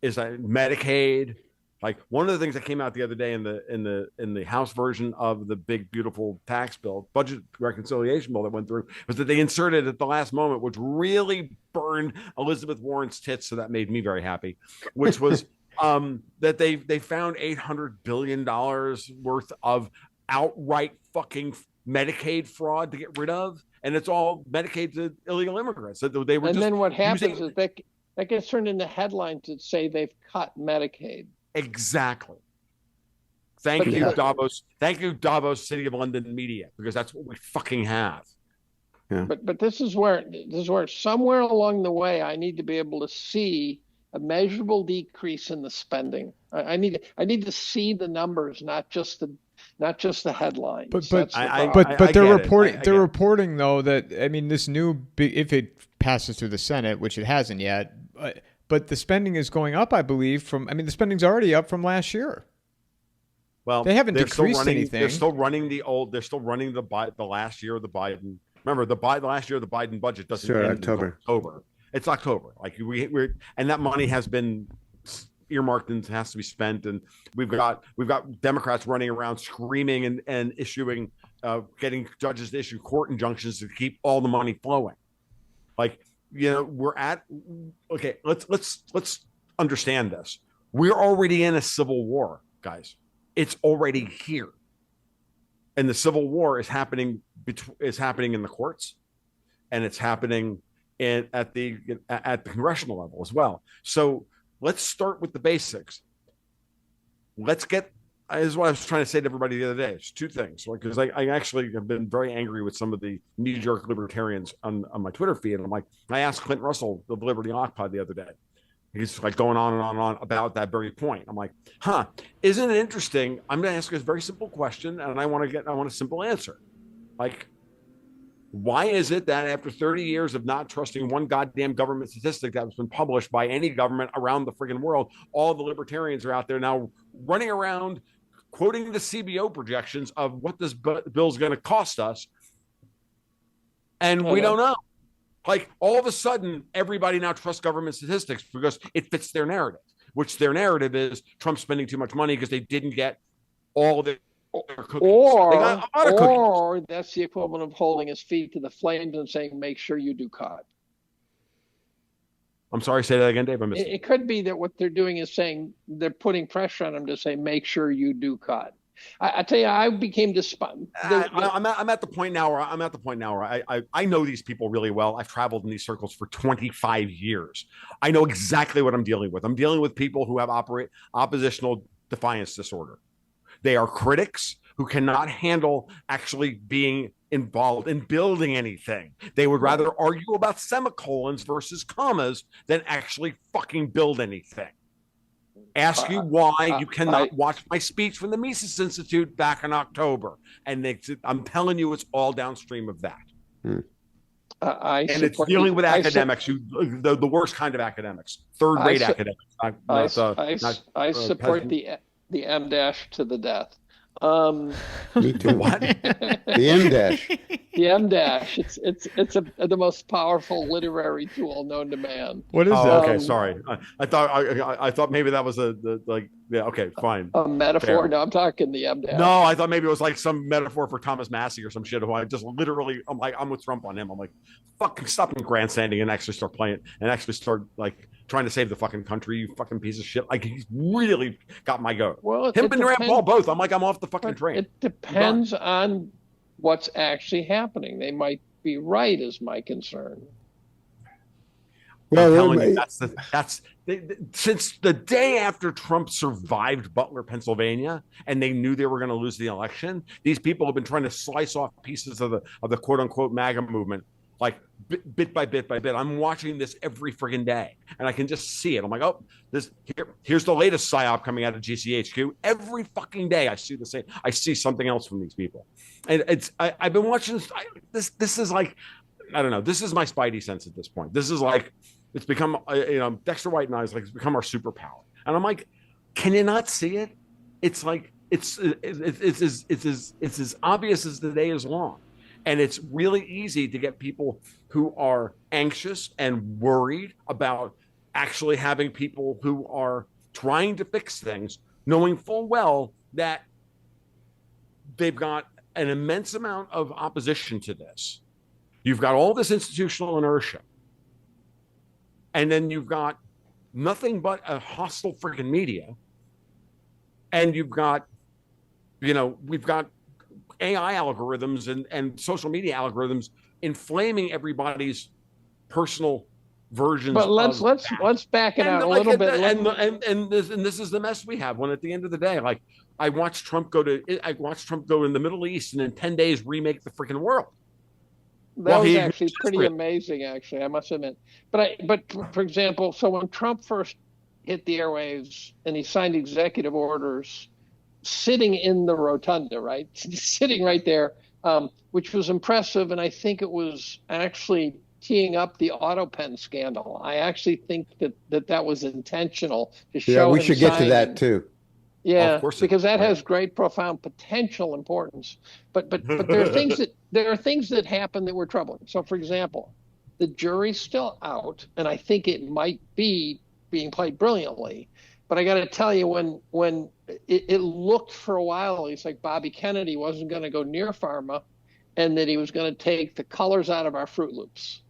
S3: is that Medicaid, like one of the things that came out the other day in the House version of the big beautiful tax bill, budget reconciliation bill that went through, was that they inserted at the last moment, which really burned Elizabeth Warren's tits. So that made me very happy, which was that they found $800 billion worth of outright fucking Medicaid fraud to get rid of, and it's all Medicaid to illegal immigrants. So they were. And
S2: then what happens is that gets turned into headlines that say they've cut Medicaid.
S3: Exactly. Thank you, Davos. Thank you, Davos, City of London media, because that's what we fucking have.
S2: Yeah. But this is where somewhere along the way I need to be able to see a measurable decrease in the spending. I need to see the numbers, not just the headlines.
S1: But they're reporting though that, I mean, this new if it passes through the Senate, which it hasn't yet, but the spending is going up, I believe. The spending's already up from last year.
S3: Well,
S1: they haven't decreased anything.
S3: They're still running the last year of the Biden. Remember, the last year of the Biden budget doesn't end October. It's October. Like we're and that money has been earmarked and has to be spent, and we've got Democrats running around screaming and issuing getting judges to issue court injunctions to keep all the money flowing. Like, we're at let's understand this. We're already in a civil war, guys. It's already here, and the civil war is happening in the courts, and it's happening at the congressional level as well. So let's start with the basics. This is what I was trying to say to everybody the other day. It's two things, because I actually have been very angry with some of the knee-jerk libertarians on my Twitter feed. And I asked Clint Russell, the Liberty Occupy, the other day. He's like going on and on and on about that very point. I'm like, isn't it interesting? I'm going to ask a very simple question, and I want a simple answer. Like, why is it that after 30 years of not trusting one goddamn government statistic that has been published by any government around the friggin' world, all the libertarians are out there now running around quoting the CBO projections of what this bill's going to cost us, and we don't know? Like, all of a sudden, everybody now trusts government statistics because it fits their narrative, which their narrative is Trump's spending too much money because they didn't get all of it.
S2: Or that's the equivalent of holding his feet to the flames and saying, make sure you do cut.
S3: I'm sorry, say that again, Dave. I missed
S2: it. It could be that what they're doing is saying they're putting pressure on him to say, make sure you do cut. I tell you, I became despondent.
S3: I'm at the point now where I know these people really well. I've traveled in these circles for 25 years. I know exactly what I'm dealing with. I'm dealing with people who have oppositional defiance disorder. They are critics who cannot handle actually being involved in building anything. They would rather argue about semicolons versus commas than actually fucking build anything. Ask you why you cannot watch my speech from the Mises Institute back in October. And I'm telling you, it's all downstream of that. It's dealing with academics, the worst kind of academics, third-rate academics.
S2: I support the M- to the death.
S4: Me too. What? The M-.
S2: The M-. It's the most powerful literary tool known to man.
S1: What is that?
S3: Okay, sorry. I thought maybe that was okay, fine.
S2: A metaphor? Fair. No, I'm talking the M-.
S3: No, I thought maybe it was like some metaphor for Thomas Massey or some shit. Who I just literally, I'm with Trump on him. I'm like, fucking stop grandstanding and actually start playing and actually start like trying to save the fucking country, you fucking piece of shit. Like, he's really got my goat. Well, him and Rand Paul both. I'm off the fucking train.
S2: It depends on what's actually happening. They might be right, is my concern.
S3: Well, I'm telling you, since the day after Trump survived Butler, Pennsylvania, and they knew they were going to lose the election, these people have been trying to slice off pieces of the quote unquote MAGA movement like bit by bit by bit. I'm watching this every friggin' day, and I can just see it. I'm like, oh, here's the latest psyop coming out of GCHQ. Every fucking day, I see the same. I see something else from these people, and I've been watching this. This is like, I don't know. This is my spidey sense at this point. This is like, it's become, Dexter White and I is like, it's become our superpower. And I'm like, can you not see it? It's like, it's as obvious as the day is long. And it's really easy to get people who are anxious and worried about actually having people who are trying to fix things, knowing full well that they've got an immense amount of opposition to this. You've got all this institutional inertia. And then you've got nothing but a hostile freaking media. And you've got, we've got AI algorithms and social media algorithms inflaming everybody's personal versions.
S2: But let's back it out a little bit.
S3: And this is the mess we have. When at the end of the day, like I watched Trump go in the Middle East and in 10 days remake the freaking world.
S2: That was actually pretty amazing, actually, I must admit. But for example, so when Trump first hit the airwaves and he signed executive orders sitting in the rotunda, right? Sitting right there, which was impressive. And I think it was actually teeing up the AutoPen scandal. I actually think that was intentional to show.
S4: Yeah, we should get to that too.
S2: Yeah, because that has great, profound potential importance. But there are things that happen that were troubling. So, for example, the jury's still out, and I think it might be being played brilliantly. But I got to tell you, when it looked for a while, it's like Bobby Kennedy wasn't going to go near pharma, and that he was going to take the colors out of our Fruit Loops.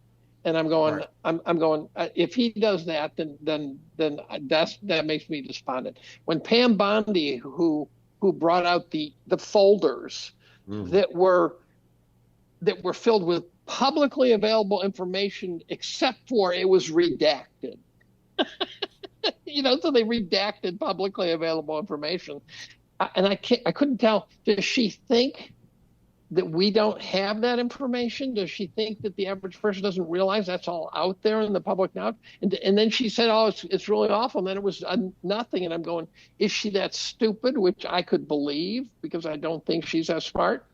S2: And I'm going, right. I'm going. If he does that, then that makes me despondent. When Pam Bondi, who brought out the folders that were filled with publicly available information, except for it was redacted. So they redacted publicly available information, and I couldn't tell. Does she think that we don't have that information? Does she think that the average person doesn't realize that's all out there in the public now? And then she said, oh, it's really awful. And then it was nothing. And I'm going, is she that stupid? Which I could believe, because I don't think she's that smart.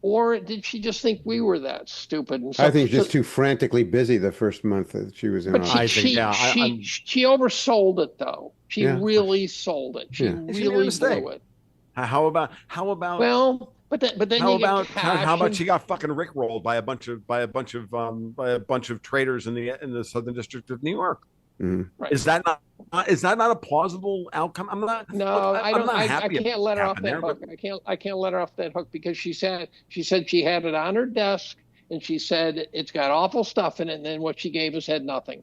S2: Or did she just think we were that stupid? And so,
S4: I think just too frantically busy the first month that she was in.
S2: But she oversold it, though. She really sold it. She really blew it.
S3: How about?
S2: Well, but then
S3: how about she got fucking rickrolled by a bunch of traders in the Southern District of New York?
S4: Mm-hmm.
S3: Right. Is that not a plausible outcome? I'm not.
S2: No,
S3: I don't.
S2: I can't let her off that hook. I can't let her off that hook because she said she had it on her desk and she said it's got awful stuff in it, and then what she gave us had nothing.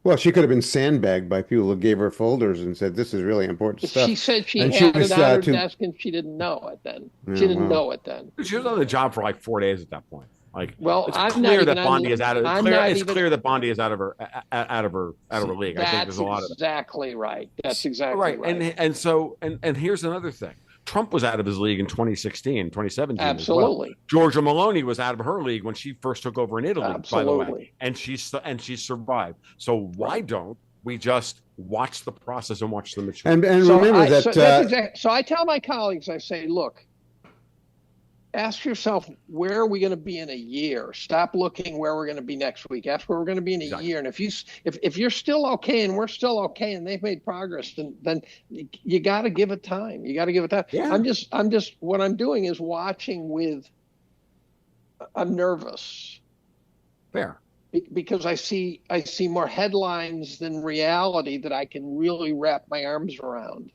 S4: Well, she could have been sandbagged by people who gave her folders and said, this is really important stuff.
S2: She said she had it on her desk and she didn't know it then. She didn't know it then.
S3: She was on the job for like 4 days at that point. Like,
S2: well,
S3: it's clear that Bondi is out of her league. I think there's a lot of that.
S2: Exactly right. That's exactly right.
S3: And here's another thing. Trump was out of his league in 2016, 2017.
S2: Absolutely.
S3: As well. Georgia Maloney was out of her league when she first took over in Italy,
S2: Absolutely.
S3: by the way. And she survived. So why don't we just watch the process and watch the mature?
S4: And remember that.
S2: So I tell my colleagues, I say, look, ask yourself, where are we going to be in a year? Stop looking where we're going to be next week. Ask where we're going to be in a year. And if you're still okay and we're still okay and they've made progress, then you got to give it time. You got to give it time.
S3: Yeah.
S2: I'm just what I'm doing is watching with. I'm nervous.
S3: Fair.
S2: Because I see more headlines than reality that I can really wrap my arms around.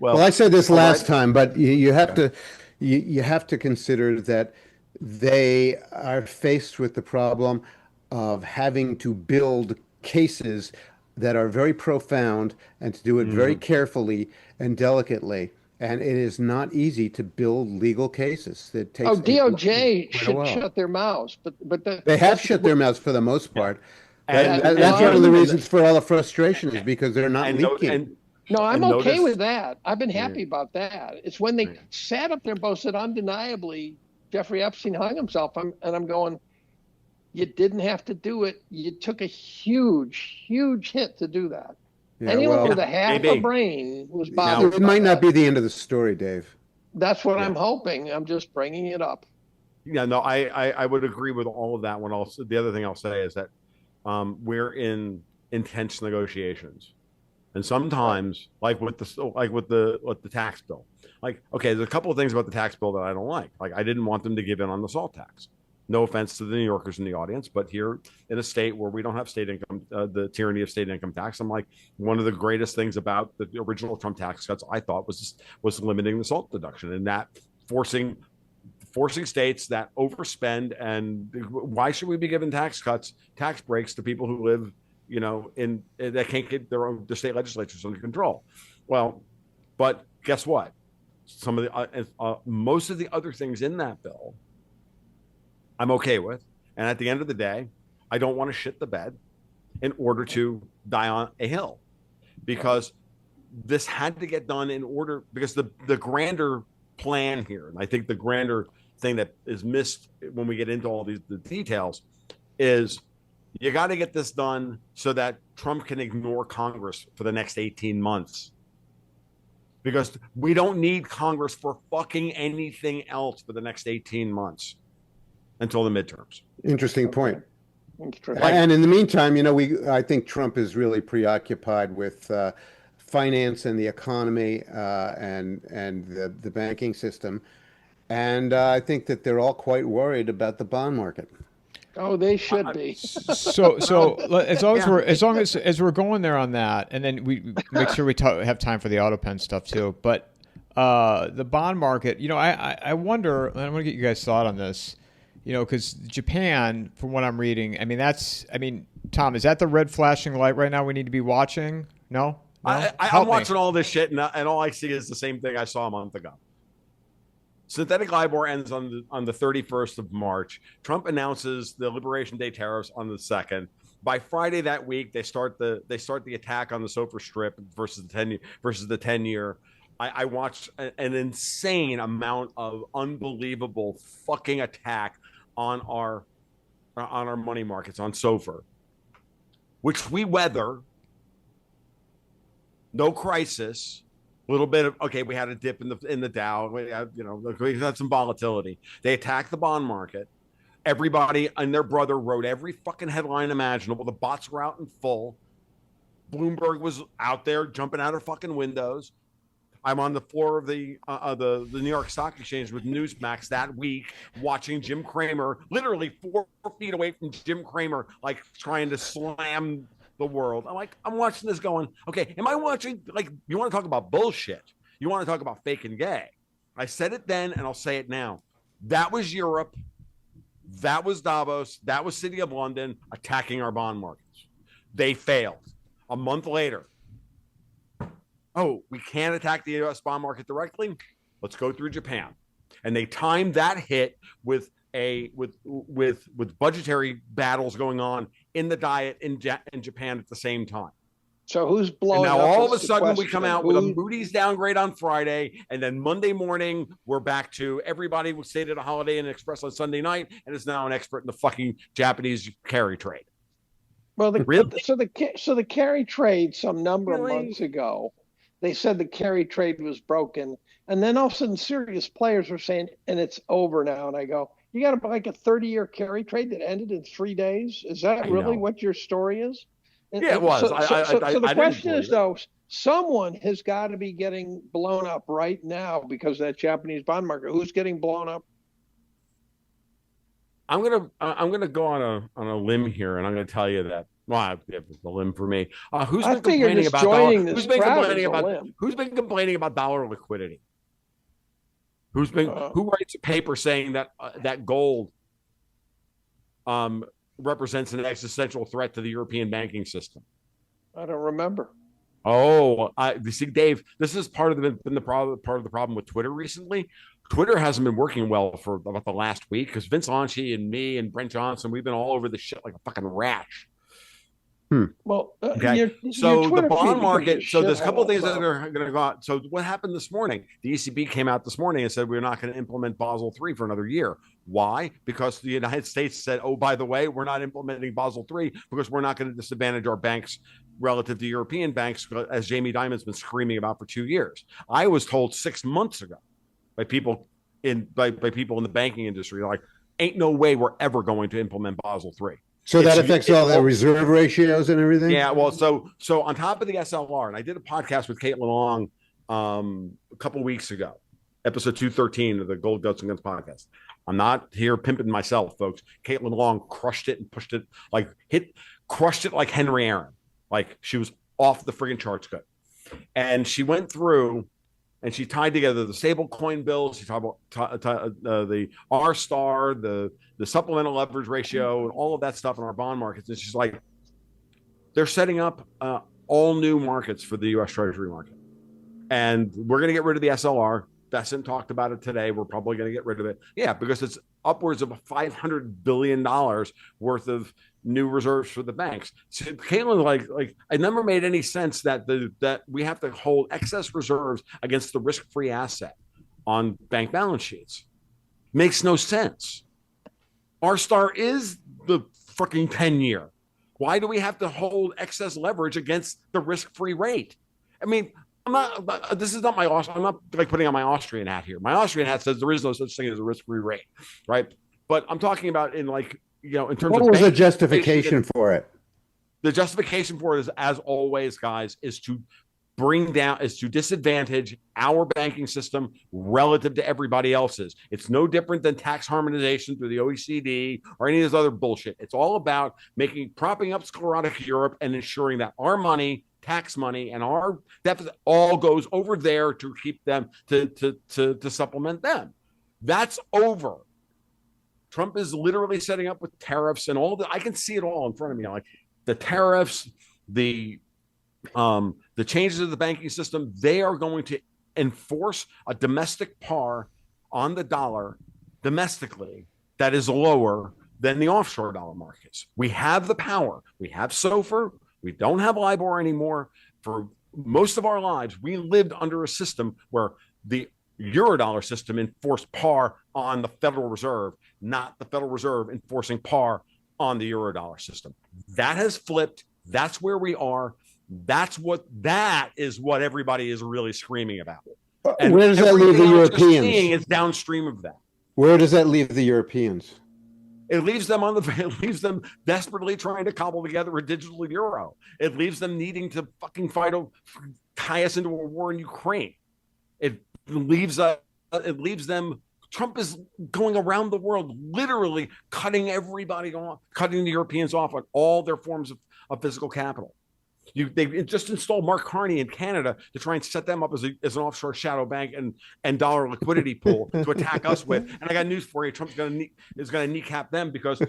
S4: Well, I said this last time, but you have to. You have to consider that they are faced with the problem of having to build cases that are very profound and to do it very carefully and delicately. And it is not easy to build legal cases. It takes
S2: DOJ should shut their mouths, but
S4: they have shut their mouths for the most part. That's one of the reasons for all the frustration is because they're not leaking.
S2: No, I'm okay with that. I've been happy about that. It's when they sat up there and both said, undeniably, Jeffrey Epstein hung himself. And I'm going, You didn't have to do it. You took a huge, huge hit to do that.
S4: Yeah,
S2: Anyone
S4: well,
S2: with a half a
S3: maybe.
S2: brain was
S3: Now,
S2: bothered
S4: it
S2: by
S4: might not
S2: that.
S4: be the end of the story, Dave.
S2: That's what
S3: Yeah.
S2: I'm hoping. I'm just bringing it up.
S3: Yeah, no, I would agree with all of that. The other thing I'll say is that we're in intense negotiations, and sometimes, like with the tax bill, like, okay, there's a couple of things about the tax bill that I don't like. Like, I didn't want them to give in on the SALT tax. No offense to the New Yorkers in the audience, but here in a state where we don't have state income, the tyranny of state income tax, I'm like, one of the greatest things about the original Trump tax cuts, I thought, was limiting the SALT deduction, and that forcing states that overspend. And why should we be giving tax breaks to people who live, in that can't get their state legislatures under control? Well, but guess what? Some of the most of the other things in that bill, I'm okay with. And at the end of the day, I don't want to shit the bed in order to die on a hill, because this had to get done in order, because the grander plan here, and I think the grander thing that is missed when we get into all the details, is you got to get this done so that Trump can ignore Congress for the next 18 months. Because we don't need Congress for fucking anything else for the next 18 months until the midterms.
S4: Interesting point.
S2: Interesting.
S4: And in the meantime, I think Trump is really preoccupied with finance and the economy and the banking system. And I think that they're all quite worried about the bond market.
S2: Oh, they should be.
S1: So as long as we're going there on that, and then we make sure we have time for the AutoPen stuff too. But the bond market, I wonder, and I want to get you guys' thought on this. Because Japan, from what I'm reading, Tom, is that the red flashing light right now we need to be watching? No?
S3: I'm watching all this shit, and all I see is the same thing I saw a month ago. Synthetic LIBOR ends on the 31st of March. Trump announces the Liberation Day tariffs on the 2nd. By Friday that week, they start the attack on the SOFR strip versus the 10-year. I watched an insane amount of unbelievable fucking attack on our money markets, on SOFR, which we weather. No crisis. A little bit of, okay, we had a dip in the Dow. We had some volatility. They attacked the bond market. Everybody and their brother wrote every fucking headline imaginable. The bots were out in full. Bloomberg was out there jumping out of fucking windows. I'm on the floor of the New York Stock Exchange with Newsmax that week, watching Jim Cramer, literally 4 feet away from Jim Cramer, like trying to slam the world. I'm watching this going, okay, am I watching, like, you want to talk about bullshit? You want to talk about fake and gay? I said it then, and I'll say it now. That was Europe. That was Davos. That was City of London attacking our bond markets. They failed. A month later, oh, we can't attack the U.S. bond market directly? Let's go through Japan. And they timed that hit with budgetary battles going on in the diet in Japan at the same time.
S2: So who's blowing
S3: and now
S2: up?
S3: All of a sudden we come out with a Moody's downgrade on Friday, and then Monday morning we're back to everybody stayed at a Holiday Inn Express on Sunday night and is now an expert in the fucking Japanese carry trade.
S2: Well,
S3: really?
S2: so the carry trade some number of months ago, they said the carry trade was broken, and then all of a sudden serious players were saying, and it's over now. And I go, you got to like a 30-year carry trade that ended in 3 days? Is that really what your story is?
S3: Yeah, it was.
S2: So the question is, though, someone has got to be getting blown up right now because of that Japanese bond market. Who's getting blown up?
S3: I'm gonna go on a limb here, and I'm gonna tell you that. Well, it's a limb for me. Who's been complaining about complaining about dollar liquidity? Who writes a paper saying that gold represents an existential threat to the European banking system?
S2: I don't remember.
S3: Oh, you see, Dave, this is part of the problem with Twitter recently. Twitter hasn't been working well for about the last week because Vince Onchi and me and Brent Johnson, we've been all over the shit like a fucking rash.
S2: Well,
S3: Okay. So the bond market, so there's a couple of things that are going to go out. So what happened this morning? The ECB came out this morning and said, we're not going to implement Basel III for another year. Why? Because the United States said, oh, by the way, we're not implementing Basel III because we're not going to disadvantage our banks relative to European banks, as Jamie Dimon's been screaming about for 2 years. I was told 6 months ago by people by people in the banking industry, like, ain't no way we're ever going to implement Basel III.
S4: So that affects all the reserve ratios and everything?
S3: Yeah, well, so on top of the SLR, and I did a podcast with Caitlin Long a couple of weeks ago, episode 213 of the Gold Guts and Guns podcast. I'm not here pimping myself, folks. Caitlin Long crushed it and pushed it, crushed it like Henry Aaron. Like, she was off the friggin' charts good. And she went through and she tied together the stable coin bills. She talked about the R-star, the supplemental leverage ratio, and all of that stuff in our bond markets. And she's like, they're setting up all new markets for the U.S. Treasury market. And we're going to get rid of the SLR. Bessent talked about it today. We're probably going to get rid of it. Yeah, because it's upwards of $500 billion worth of new reserves for the banks. So Caitlin, like it never made any sense that that we have to hold excess reserves against the risk-free asset on bank balance sheets. Makes no sense. R-star is the fucking 10-year. Why do we have to hold excess leverage against the risk-free rate? I mean, I'm not like putting on my Austrian hat here. My Austrian hat says there is no such thing as a risk-free rate, right? But I'm talking about in terms of
S4: what was the justification for it?
S3: The justification for it is, as always, guys, is to disadvantage our banking system relative to everybody else's. It's no different than tax harmonization through the OECD or any of this other bullshit. It's all about propping up sclerotic Europe and ensuring that our money, tax money, and our deficit all goes over there to keep them to supplement them. That's over. Trump is literally setting up with tariffs and all that. I can see it all in front of me, like the tariffs, the changes of the banking system. They are going to enforce a domestic par on the dollar domestically that is lower than the offshore dollar markets. We have the power. We have SOFR. We don't have LIBOR anymore. For most of our lives, we lived under a system where the Eurodollar system enforced par on the Federal Reserve, not the Federal Reserve enforcing par on the Eurodollar system. That has flipped. That's where we are. That is what everybody is really screaming about. And
S4: where does that leave the Europeans?
S3: It's downstream of that.
S4: Where does that leave the Europeans?
S3: It leaves them desperately trying to cobble together a digital euro. It leaves them needing to fucking tie us into a war in Ukraine. It leaves them. Trump is going around the world, literally cutting everybody off, cutting the Europeans off on all their forms of physical capital. They just installed Mark Carney in Canada to try and set them up as an offshore shadow bank and dollar liquidity pool to attack us with. And I got news for you: Trump's is going to kneecap them because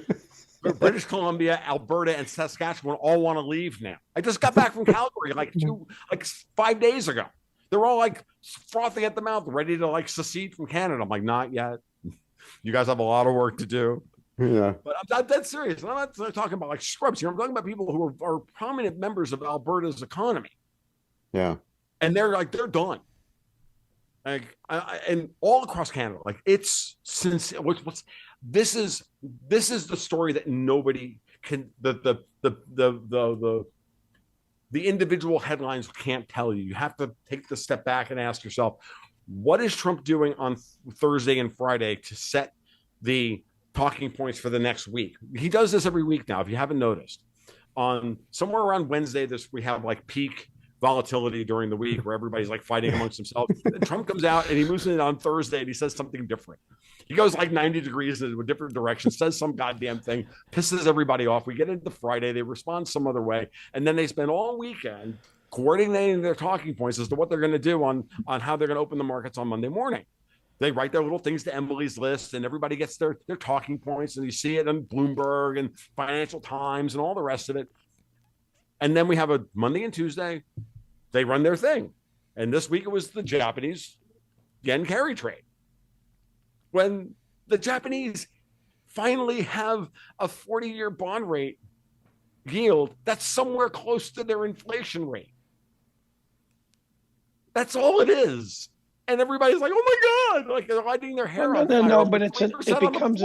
S3: British Columbia, Alberta, and Saskatchewan all want to leave now. I just got back from Calgary like 5 days ago. They're all like frothing at the mouth, ready to secede from Canada. I'm like, not yet. You guys have a lot of work to do.
S4: Yeah,
S3: but I'm dead serious. I'm not talking about scrubs here. I'm talking about people who are prominent members of Alberta's economy.
S4: Yeah,
S3: and they're done. And all across Canada, it's since this is the story that nobody can the individual headlines can't tell you. You have to take the step back and ask yourself, what is Trump doing on Thursday and Friday to set the talking points for the next week? He does this every week now, if you haven't noticed. On somewhere around Wednesday, we have peak volatility during the week where everybody's fighting amongst themselves. Trump comes out and he moves in on Thursday and he says something different. He goes 90 degrees in a different direction, says some goddamn thing, pisses everybody off. We get into Friday, they respond some other way, and then they spend all weekend coordinating their talking points as to what they're going to do on how they're going to open the markets on Monday morning. They write their little things to Emily's List, and everybody gets their talking points, and you see it on Bloomberg and Financial Times and all the rest of it. And then we have a Monday and Tuesday, they run their thing. And this week it was the Japanese yen carry trade. When the Japanese finally have a 40-year bond rate yield that's somewhere close to their inflation rate. That's all it is. And everybody's like, "Oh my God!" Like they're lighting their hair on fire.
S2: No, but it becomes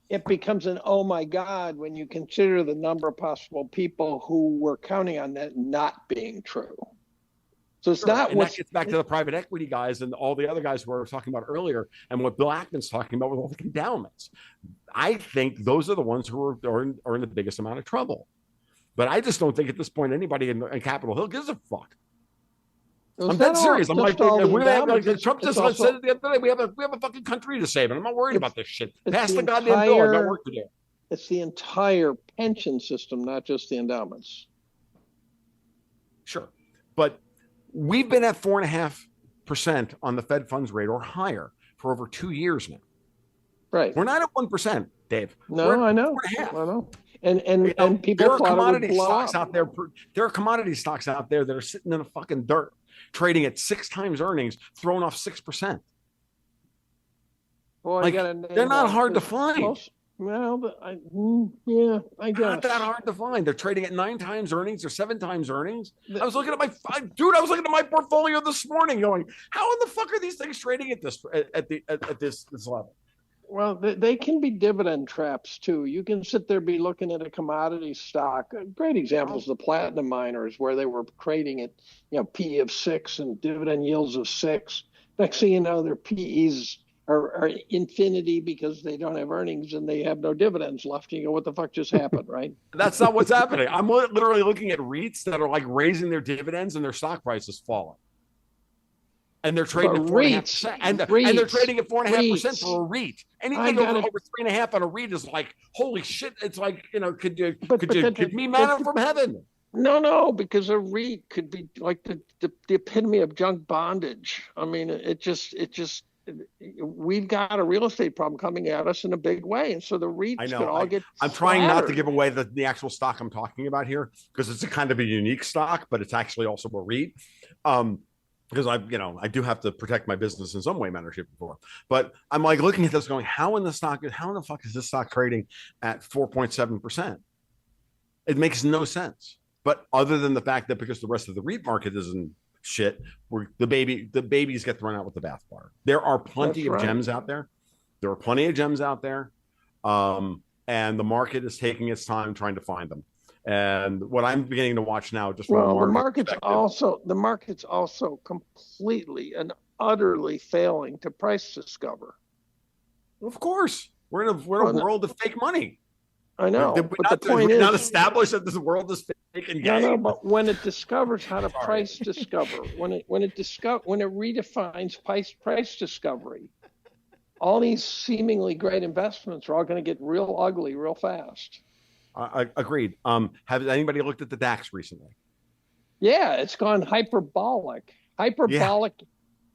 S2: it becomes an oh my God when you consider the number of possible people who were counting on that not being true. So it's not
S3: and that gets back to the private equity guys and all the other guys who we were talking about earlier, and what Bill Ackman's talking about with all the endowments. I think those are the ones who are in the biggest amount of trouble. But I just don't think at this point anybody in Capitol Hill gives a fuck. I'm dead serious. I'm like, Trump just said it the other day. We have a fucking country to save, and I'm not worried about this shit. Pass the goddamn bill. I've got work to do.
S2: It's the entire pension system, not just the endowments.
S3: Sure, but we've been at 4.5% on the Fed funds rate or higher for over 2 years now.
S2: Right.
S3: We're not at 1%, Dave.
S2: No, I know. I know. And people
S3: there are commodity stocks out there. There are commodity stocks out there that are sitting in the fucking dirt, trading at 6 times earnings, throwing off 6%.
S2: Boy,
S3: like, they're not hard to find.
S2: Well, but I guess
S3: not that hard to find. They're trading at 9 times earnings or 7 times earnings. I was looking at my portfolio this morning, going, "How in the fuck are these things trading at this level?"
S2: Well, they can be dividend traps too. You can sit there, be looking at a commodity stock. A great example is the platinum miners, where they were trading at PE of 6 and dividend yields of 6. Next thing you know, their PEs are infinity because they don't have earnings and they have no dividends left. You go, what the fuck just happened, right?
S3: That's not what's happening. I'm literally looking at REITs that are like raising their dividends and their stock price is falling. And they're trading at 4.5%. And they're trading at 4.5% for a REIT. Anything over 3.5 on a REIT is like, holy shit. It's like, could you give me manna from heaven?
S2: No, because a REIT could be like the epitome of junk bondage. I mean, we've got a real estate problem coming at us in a big way. And so the REITs could all get
S3: I'm trying not to give away the actual stock I'm talking about here, because it's a kind of a unique stock, but it's actually also a REIT. Because I do have to protect my business in some way, manner, shape, or form. But I'm like looking at this going, how in the fuck is this stock trading at 4.7%? It makes no sense. But other than the fact that because the rest of the REIT market isn't shit, the babies get thrown out with the bathwater. There are plenty of gems out there. There are plenty of gems out there. And the market is taking its time trying to find them. And what I'm beginning to watch now, just from
S2: the market's also completely and utterly failing to price discover.
S3: Of course, we're in a world of fake money.
S2: I know,
S3: but the point is not established that this world is fake and gay.
S2: No, but when it discovers how to price discover, when it redefines price discovery, all these seemingly great investments are all going to get real ugly real fast.
S3: Agreed. Has anybody looked at the DAX recently?
S2: Yeah, it's gone hyperbolic. Yeah.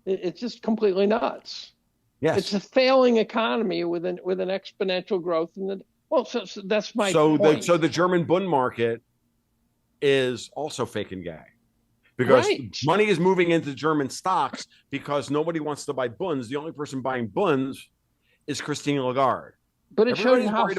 S2: It's just completely nuts.
S3: Yes,
S2: it's a failing economy with an exponential growth so that's my point.
S3: So the German Bund market is also fake and gay, because money is moving into German stocks because nobody wants to buy Bunds. The only person buying Bunds is Christine Lagarde.
S2: But it shows you how fake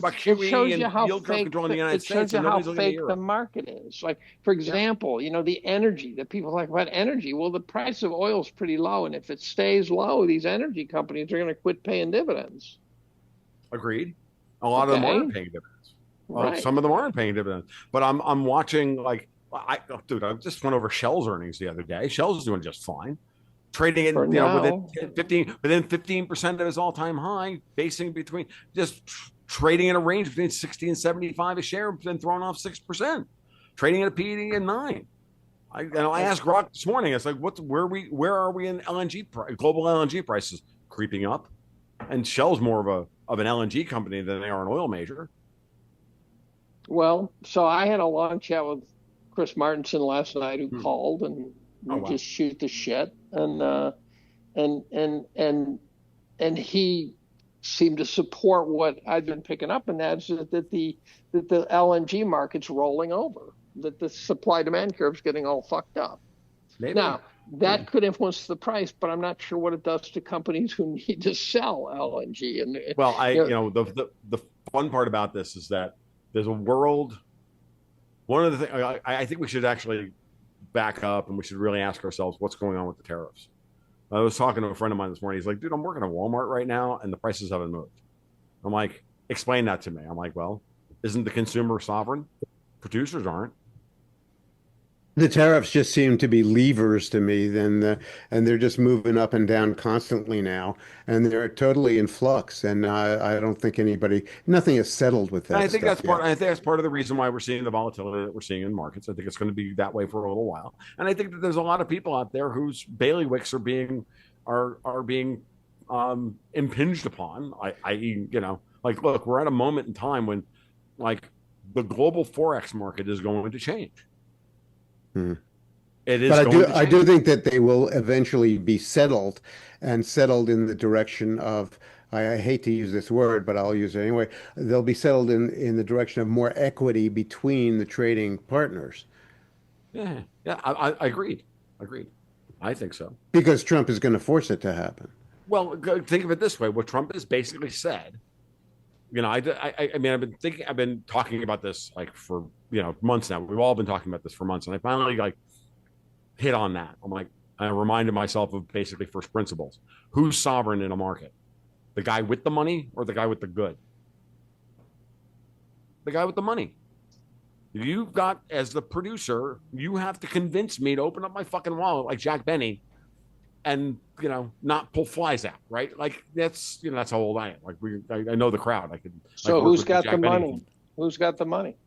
S3: the
S2: market is. Like, for example, the energy that people talk about energy. Well, the price of oil is pretty low, and if it stays low, these energy companies are going to quit paying dividends.
S3: Agreed. A lot of them aren't paying dividends. Well, some of them aren't paying dividends. But I'm watching I just went over Shell's earnings the other day. Shell's doing just fine. Trading it, within 15% of his all-time high, trading in a range between 60 and 75 a share, then throwing off 6%, trading at a PE of 9. I asked Rock this morning. It's like, where are we in global LNG prices creeping up? And Shell's more of an LNG company than they are an oil major.
S2: Well, so I had a long chat with Chris Martinson last night, who called, and we just shoot the shit, and he seemed to support what I'd been picking up, and that's that the LNG market's rolling over, that the supply demand curve's getting all fucked up.
S3: Maybe.
S2: Now that could influence the price, but I'm not sure what it does to companies who need to sell LNG. And
S3: well, the fun part about this is that there's a world. One of the things I think we should actually back up and we should really ask ourselves what's going on with the tariffs. I was talking to a friend of mine this morning. He's like, dude, I'm working at Walmart right now and the prices haven't moved. I'm like, explain that to me. I'm like, well, isn't the consumer sovereign? Producers aren't.
S4: The tariffs just seem to be levers to me, and they're just moving up and down constantly now, and they're totally in flux. And I don't think nothing is settled with that.
S3: And I think
S4: stuff
S3: that's part.
S4: yet.
S3: I think that's part of the reason why we're seeing the volatility that we're seeing in markets. I think it's going to be that way for a little while. And I think that there's a lot of people out there whose bailiwicks are being impinged upon. I.e., like, look, we're at a moment in time when, like, the global forex market is going to change. It is.
S4: But I do think that they will eventually be settled, and settled in the direction of, I hate to use this word, but I'll use it anyway. They'll be settled in the direction of more equity between the trading partners.
S3: Yeah, I agreed. I think so.
S4: Because Trump is going to force it to happen.
S3: Well, think of it this way: what Trump has basically said. I mean, I've been talking about this like for months now. We've all been talking about this for months, and I finally like hit on that. I'm like, I reminded myself of basically first principles. Who's sovereign in a market? The guy with the money or the guy with the good? The guy with the money. You've got, as the producer, you have to convince me to open up my fucking wallet like Jack Benny and, not pull flies out, right? Like that's how old I am. Like I know the crowd.
S2: So who's got the money? Who's got the money?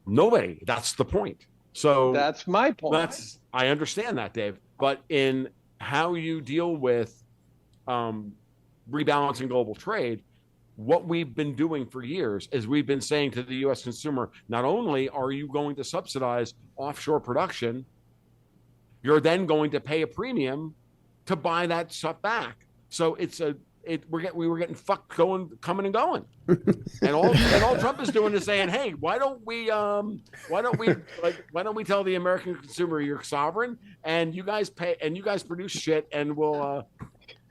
S3: Nobody. That's the point. So
S2: that's my point.
S3: I understand that, Dave. But in how you deal with rebalancing global trade, what we've been doing for years is we've been saying to the U.S. consumer, not only are you going to subsidize offshore production, you're then going to pay a premium to buy that stuff back. So we were getting fucked coming and going. And all Trump is doing is saying, hey, why don't we tell the American consumer you're sovereign and you guys pay and you guys produce shit and we'll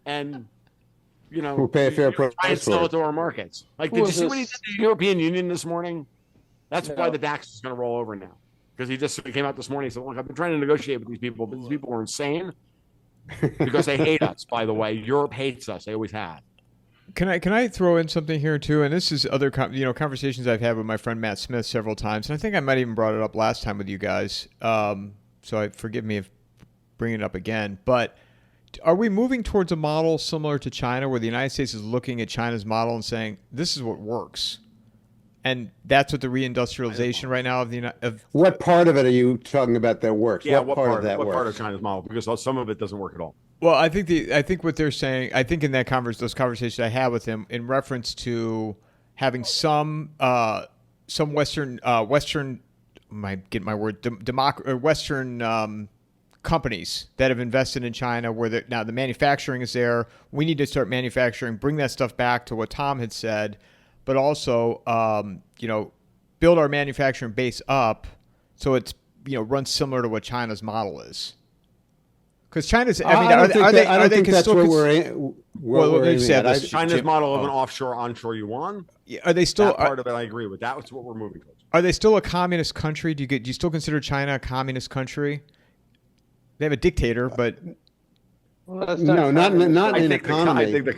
S4: pay a fair price
S3: and sell it to our markets. Like, did you see what he did to the European Union this morning? That's why the DAX is going to roll over now. Because he came out this morning and said, look, I've been trying to negotiate with these people, but these people are insane because they hate us, by the way. Europe hates us. They always have.
S1: Can I throw in something here too? And this is other conversations I've had with my friend Matt Smith several times, and I think I might even brought it up last time with you guys. So forgive me if bringing it up again. But are we moving towards a model similar to China, where the United States is looking at China's model and saying this is what works, and that's what the reindustrialization right now of
S4: what part of it are you talking about that works?
S3: Yeah,
S4: what part of that works?
S3: What part of China's model? Because some of it doesn't work at all.
S1: Well, I think what they're saying, I think in that those conversations I had with him in reference to having some Western Western companies that have invested in China, where now the manufacturing is there. We need to start manufacturing, bring that stuff back to what Tom had said, but also build our manufacturing base up so it's runs similar to what China's model is. Because China's,
S4: I think that's what we're aiming at.
S3: China's model of an offshore, onshore yuan.
S1: Are they still
S3: that part of it? I agree with. That's what we're moving towards.
S1: Are they still a communist country? Do you still consider China a communist country? They have a dictator, but
S4: no, not in an economy.
S3: I think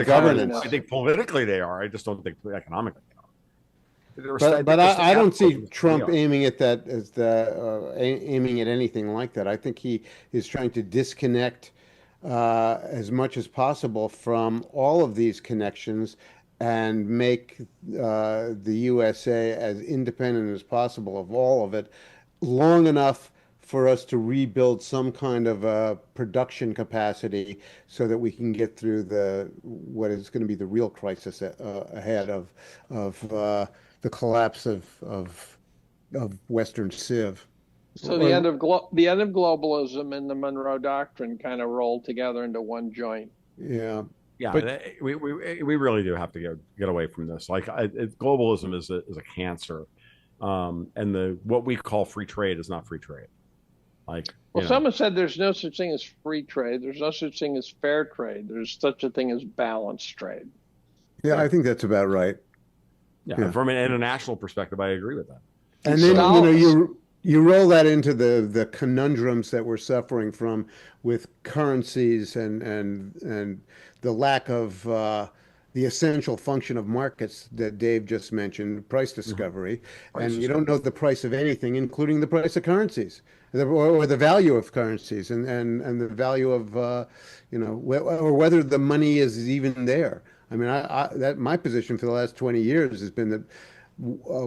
S4: governance.
S3: I think politically they are. I just don't think economically they are.
S4: But I don't see Trump aiming at that as aiming at anything like that. I think he is trying to disconnect as much as possible from all of these connections and make the USA as independent as possible of all of it, long enough for us to rebuild some kind of production capacity so that we can get through what is going to be the real crisis ahead of the collapse of Western civ.
S2: So the end of globalism and the Monroe Doctrine kind of roll together into one joint.
S4: Yeah.
S3: Yeah, but we really do have to get away from this. Like globalism is a cancer, and what we call free trade is not free trade.
S2: Someone said there's no such thing as free trade. There's no such thing as fair trade. There's such a thing as balanced trade.
S4: Yeah, I think that's about right.
S3: Yeah, from an international perspective, I agree with that.
S4: And then you roll that into the conundrums that we're suffering from with currencies and the lack of the essential function of markets that Dave just mentioned, price discovery, and you don't know the price of anything, including the price of currencies, or the value of currencies, and the value of or whether the money is even there. I mean, that my position for the last 20 years has been that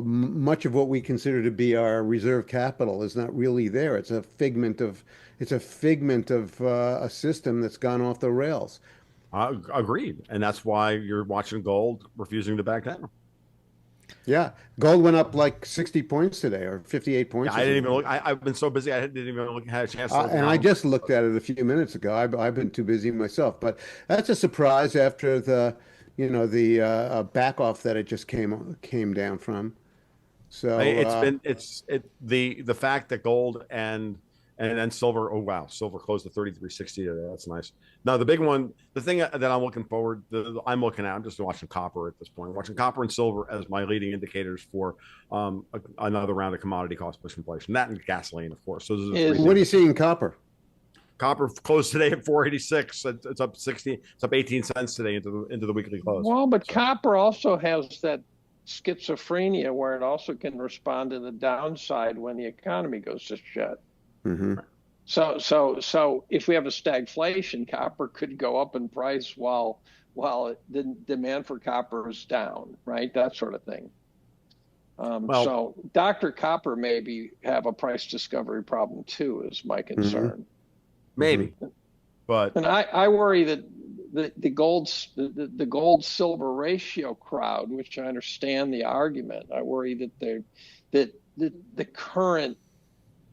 S4: much of what we consider to be our reserve capital is not really there. It's a figment of a system that's gone off the rails.
S3: Agreed, and that's why you're watching gold refusing to back down.
S4: Yeah, gold went up like 60 points today, or 58 points.
S3: Yeah, I didn't even look. I've been so busy, I didn't even have a chance to look.
S4: And I just looked at it a few minutes ago. I've been too busy myself, but that's a surprise after the back off that it just came down from. So the fact that gold and then silver. Oh wow, silver closed at 33.60 today. That's nice. Now the big one, the thing that I'm looking forward, I'm just watching copper at this point. Watching copper and silver as my leading indicators for another round of commodity cost push inflation. That and gasoline, of course. So what are you seeing in copper?
S3: Copper closed today at 486. It's up 60. It's up 18 cents today into the weekly close.
S2: Well, but copper also has that schizophrenia where it also can respond to the downside when the economy goes to shit.
S4: Mm-hmm.
S2: So if we have a stagflation, copper could go up in price while the demand for copper is down, right? That sort of thing. So Dr. Copper maybe have a price discovery problem too, is my concern.
S4: Mm-hmm.
S3: Maybe, but
S2: and I worry that the gold silver ratio crowd, which I understand the argument, I worry that the current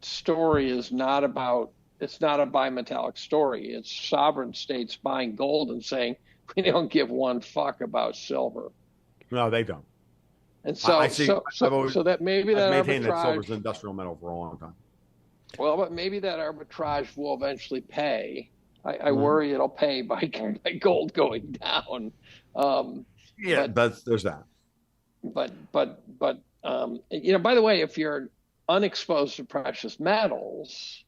S2: story is not about, it's not a bimetallic story. It's sovereign states buying gold and saying we don't give one fuck about silver.
S3: No, they don't.
S2: And so so that maybe that
S3: maintained
S2: arbitrage,
S3: that silver's an industrial metal for a long time.
S2: Well, but maybe that arbitrage will eventually pay. I worry it'll pay by gold going down.
S3: There's that.
S2: But by the way, if you're unexposed to precious metals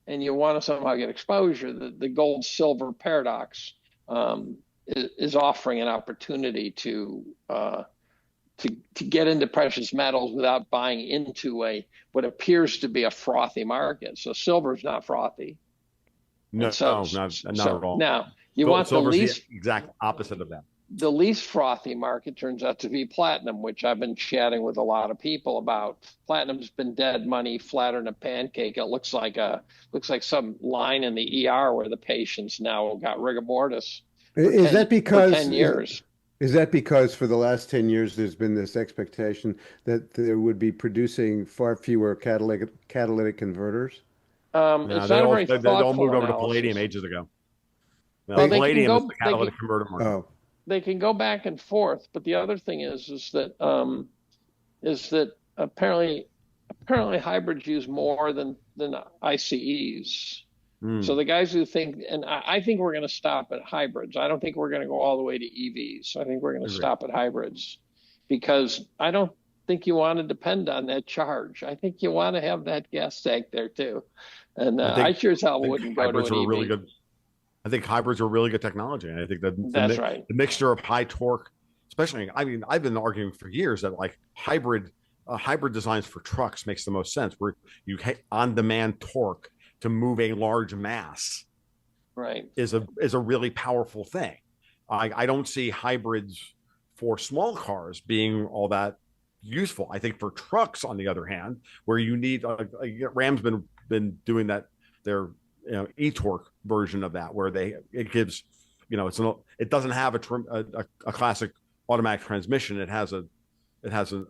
S2: and you want to somehow get exposure, the gold silver paradox is offering an opportunity to get into precious metals without buying into what appears to be a frothy market. So silver is not frothy.
S3: Not at all.
S2: Now you want the least
S3: exact opposite of that.
S2: The least frothy market turns out to be platinum, which I've been chatting with a lot of people about. Platinum's been dead money, flatter than a pancake. It looks like some line in the ER where the patients now got rigor mortis.
S4: Is that because
S2: 10 years?
S4: Is that because for the last 10 years there's been this expectation that there would be producing far fewer catalytic converters?
S2: They all moved
S3: over to palladium ages ago. Palladium is the catalytic converter market.
S4: Oh.
S2: They can go back and forth, but the other thing is that apparently hybrids use more than ICEs. So the guys who think, and I think we're going to stop at hybrids. I don't think we're going to go all the way to EVs. I think we're going to stop at hybrids, because I don't think you want to depend on that charge. I think you want to have that gas tank there too. And I sure as hell wouldn't go to an EV.
S3: Really good. I think hybrids are really good technology. And I think
S2: that's right.
S3: The mixture of high torque, especially, I mean, I've been arguing for years that like hybrid designs for trucks makes the most sense, where you on-demand torque to move a large mass,
S2: right,
S3: is a really powerful thing. I don't see hybrids for small cars being all that useful. I think for trucks, on the other hand, where you need Ram's been doing that, their e-torque version of that, where it gives, it doesn't have a classic automatic transmission. It has an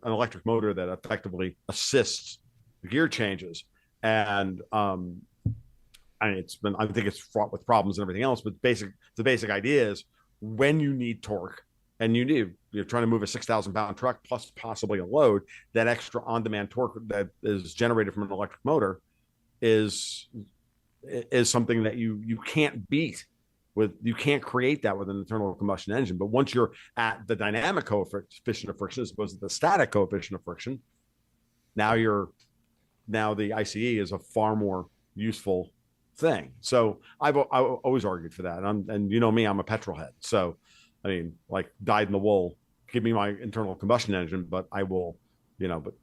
S3: electric motor that effectively assists the gear changes, and I think it's fraught with problems and everything else, but the basic idea is when you need torque and you're trying to move a 6,000 pound truck plus possibly a load, that extra on-demand torque that is generated from an electric motor is something that you can't beat you can't create that with an internal combustion engine. But once you're at the dynamic coefficient of friction as opposed to the static coefficient of friction, now the ICE is a far more useful thing. So I've always argued for that. And you know me, I'm a petrol head. So I mean, like, dyed in the wool, give me my internal combustion engine, but I will, but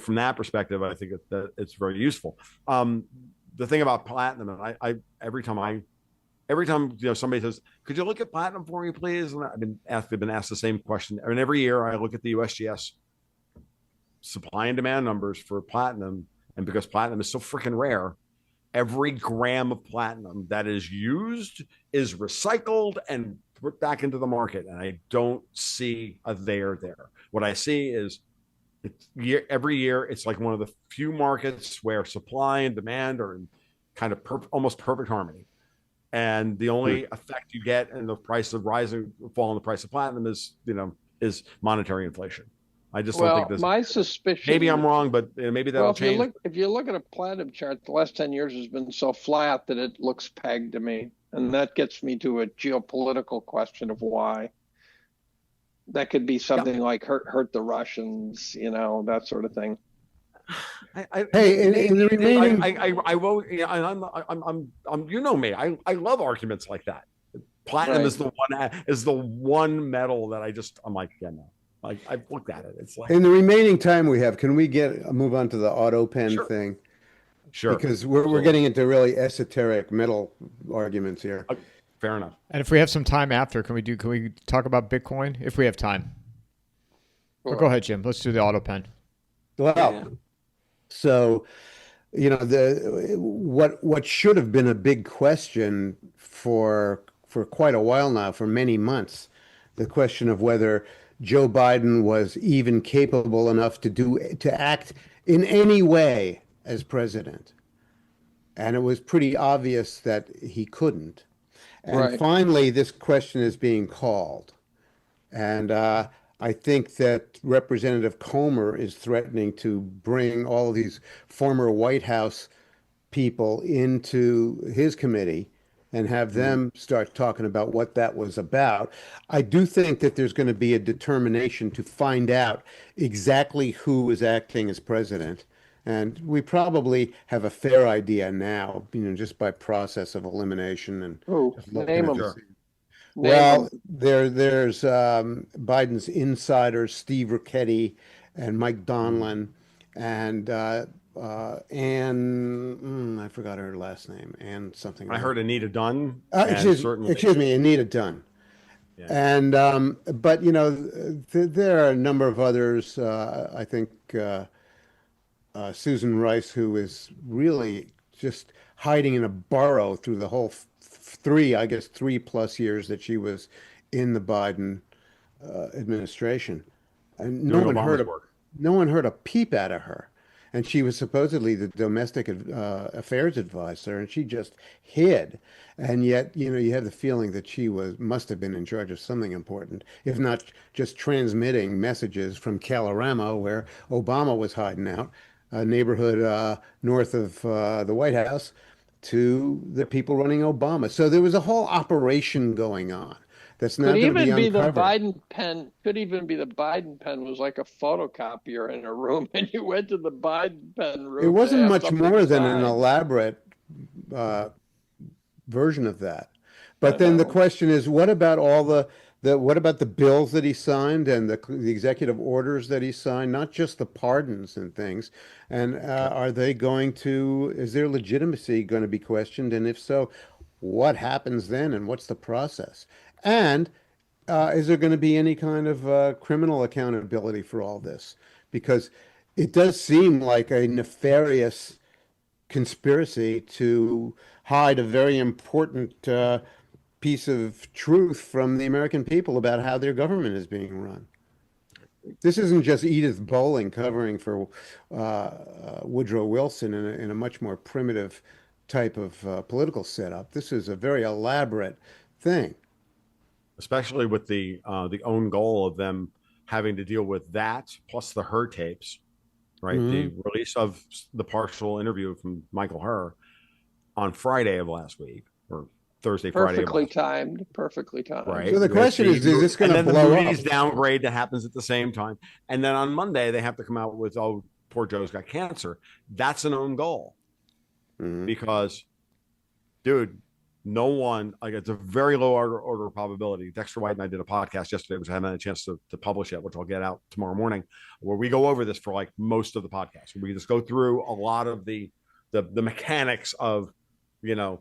S3: from that perspective, I think that it's very useful. The thing about platinum, and I every time somebody says, could you look at platinum for me, please? And I've been asked the same question. And every year I look at the USGS supply and demand numbers for platinum. And because platinum is so freaking rare, every gram of platinum that is used is recycled and put back into the market. And I don't see a there. What I see is every year, it's like one of the few markets where supply and demand are in kind of almost perfect harmony. And the only effect you get in the price of fall in the price of platinum is monetary inflation. I just don't think this.
S2: My suspicion.
S3: Maybe I'm wrong, but maybe that'll change.
S2: If you look at a platinum chart, the last 10 years has been so flat that it looks pegged to me, and that gets me to a geopolitical question of why. That could be something like hurt the Russians, that sort of thing.
S4: In the remaining,
S3: I will. I'm. You know me. I love arguments like that. Platinum is the one metal that I'm like, yeah, no. Like, I've looked at it. It's like,
S4: in the remaining time we have, can we move on to the auto pen thing?
S3: Sure.
S4: Because we're getting into really esoteric metal arguments here.
S3: Fair enough.
S1: And if we have some time after, can we talk about Bitcoin if we have time? Sure. Go ahead, Jim. Let's do the auto pen.
S4: Well, so what should have been a big question for quite a while now, for many months, the question of whether Joe Biden was even capable enough to act in any way as president. And it was pretty obvious that he couldn't. And finally, this question is being called. And I think that Representative Comer is threatening to bring all of these former White House people into his committee and have them start talking about what that was about. I do think that there's going to be a determination to find out exactly who is acting as president. And we probably have a fair idea now, just by process of elimination. And
S2: name them.
S4: Well, there's Biden's insiders, Steve Ricchetti and Mike Donlin, and Ann, I forgot her last name, Ann something.
S3: I heard Anita Dunn.
S4: Excuse me, Anita Dunn. Yeah. And but there are a number of others. I think Susan Rice, who is really just hiding in a burrow through the whole 3+ years that she was in the Biden administration, and no one heard a peep out of her. And she was supposedly the domestic affairs advisor, and she just hid. And yet, you have the feeling that she must have been in charge of something important, if not just transmitting messages from Calorama, where Obama was hiding out, a neighborhood north of the White House, to the people running Obama. So there was a whole operation going on. That's not going to be uncovered.
S2: Could even be the Biden pen was like a photocopier in a room, and you went to the Biden pen room.
S4: It wasn't much more than an elaborate version of that. But then the question is, what about all what about the bills that he signed and the executive orders that he signed, not just the pardons and things? And is their legitimacy going to be questioned? And if so, what happens then, and what's the process? And is there going to be any kind of criminal accountability for all this? Because it does seem like a nefarious conspiracy to hide a very important piece of truth from the American people about how their government is being run. This isn't just Edith Bowling covering for Woodrow Wilson in a much more primitive type of political setup. This is a very elaborate thing.
S3: Especially with the own goal of them having to deal with that, plus the Hur tapes, right? Mm-hmm. The release of the partial interview from Michael Hur on Friday of last week, or Thursday, Friday.
S2: Perfectly timed.
S3: Right.
S4: So the question is this going to blow up?
S3: And then the Moody's downgrade that happens at the same time. And then on Monday, they have to come out with, oh, poor Joe's got cancer. That's an own goal. Because, dude, no one, like, it's a very low order probability. Dexter White and I did a podcast yesterday, which I haven't had a chance to publish yet, which I'll get out tomorrow morning, where we go over this for like most of the podcast. We just go through a lot of the mechanics of, you know,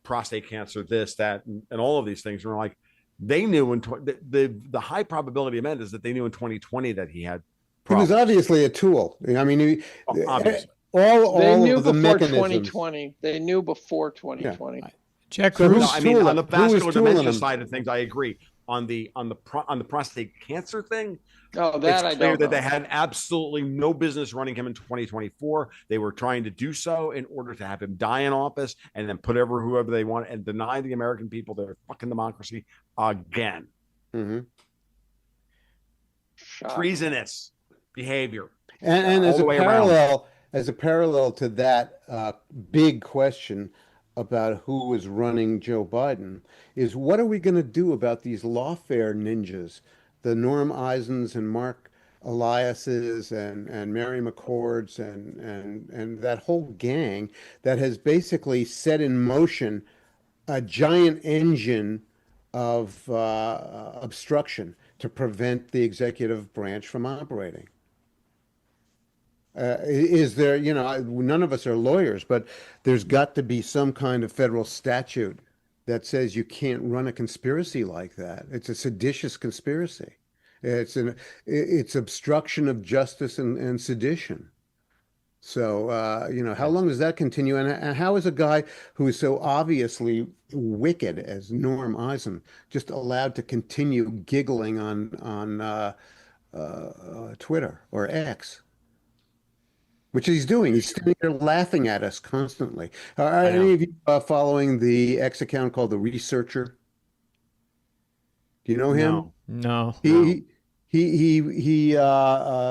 S3: prostate cancer, this, that, and all of these things. And we're like, they knew the high probability event is that they knew in 2020 that he had problems.
S4: He was obviously a tool. I mean,
S3: obviously.
S2: They knew
S4: of the
S2: before
S4: mechanisms.
S2: 2020. They knew before 2020.
S1: Yeah. Jack
S4: So
S1: Cruz.
S3: I mean, on the vascular dementia side of things, I agree. On the prostate cancer thing, it's clear that they had absolutely no business running him in 2024. They were trying to do so in order to have him die in office and then put whoever they want and deny the American people their fucking democracy again. Treasonous behavior.
S4: And as a parallel to that big question about who was running Joe Biden is, what are we going to do about these lawfare ninjas, the Norm Eisens and Mark Eliases and Mary McCords and that whole gang that has basically set in motion a giant engine of obstruction to prevent the executive branch from operating? Is there, none of us are lawyers, but there's got to be some kind of federal statute that says you can't run a conspiracy like that. It's a seditious conspiracy. It's obstruction of justice and sedition. So, how long does that continue? And how is a guy who is so obviously wicked as Norm Eisen just allowed to continue giggling on Twitter or X? Which he's doing. He's standing there laughing at us constantly. Are any of you following the X account called The Researcher? Do you know him?
S1: No.
S4: He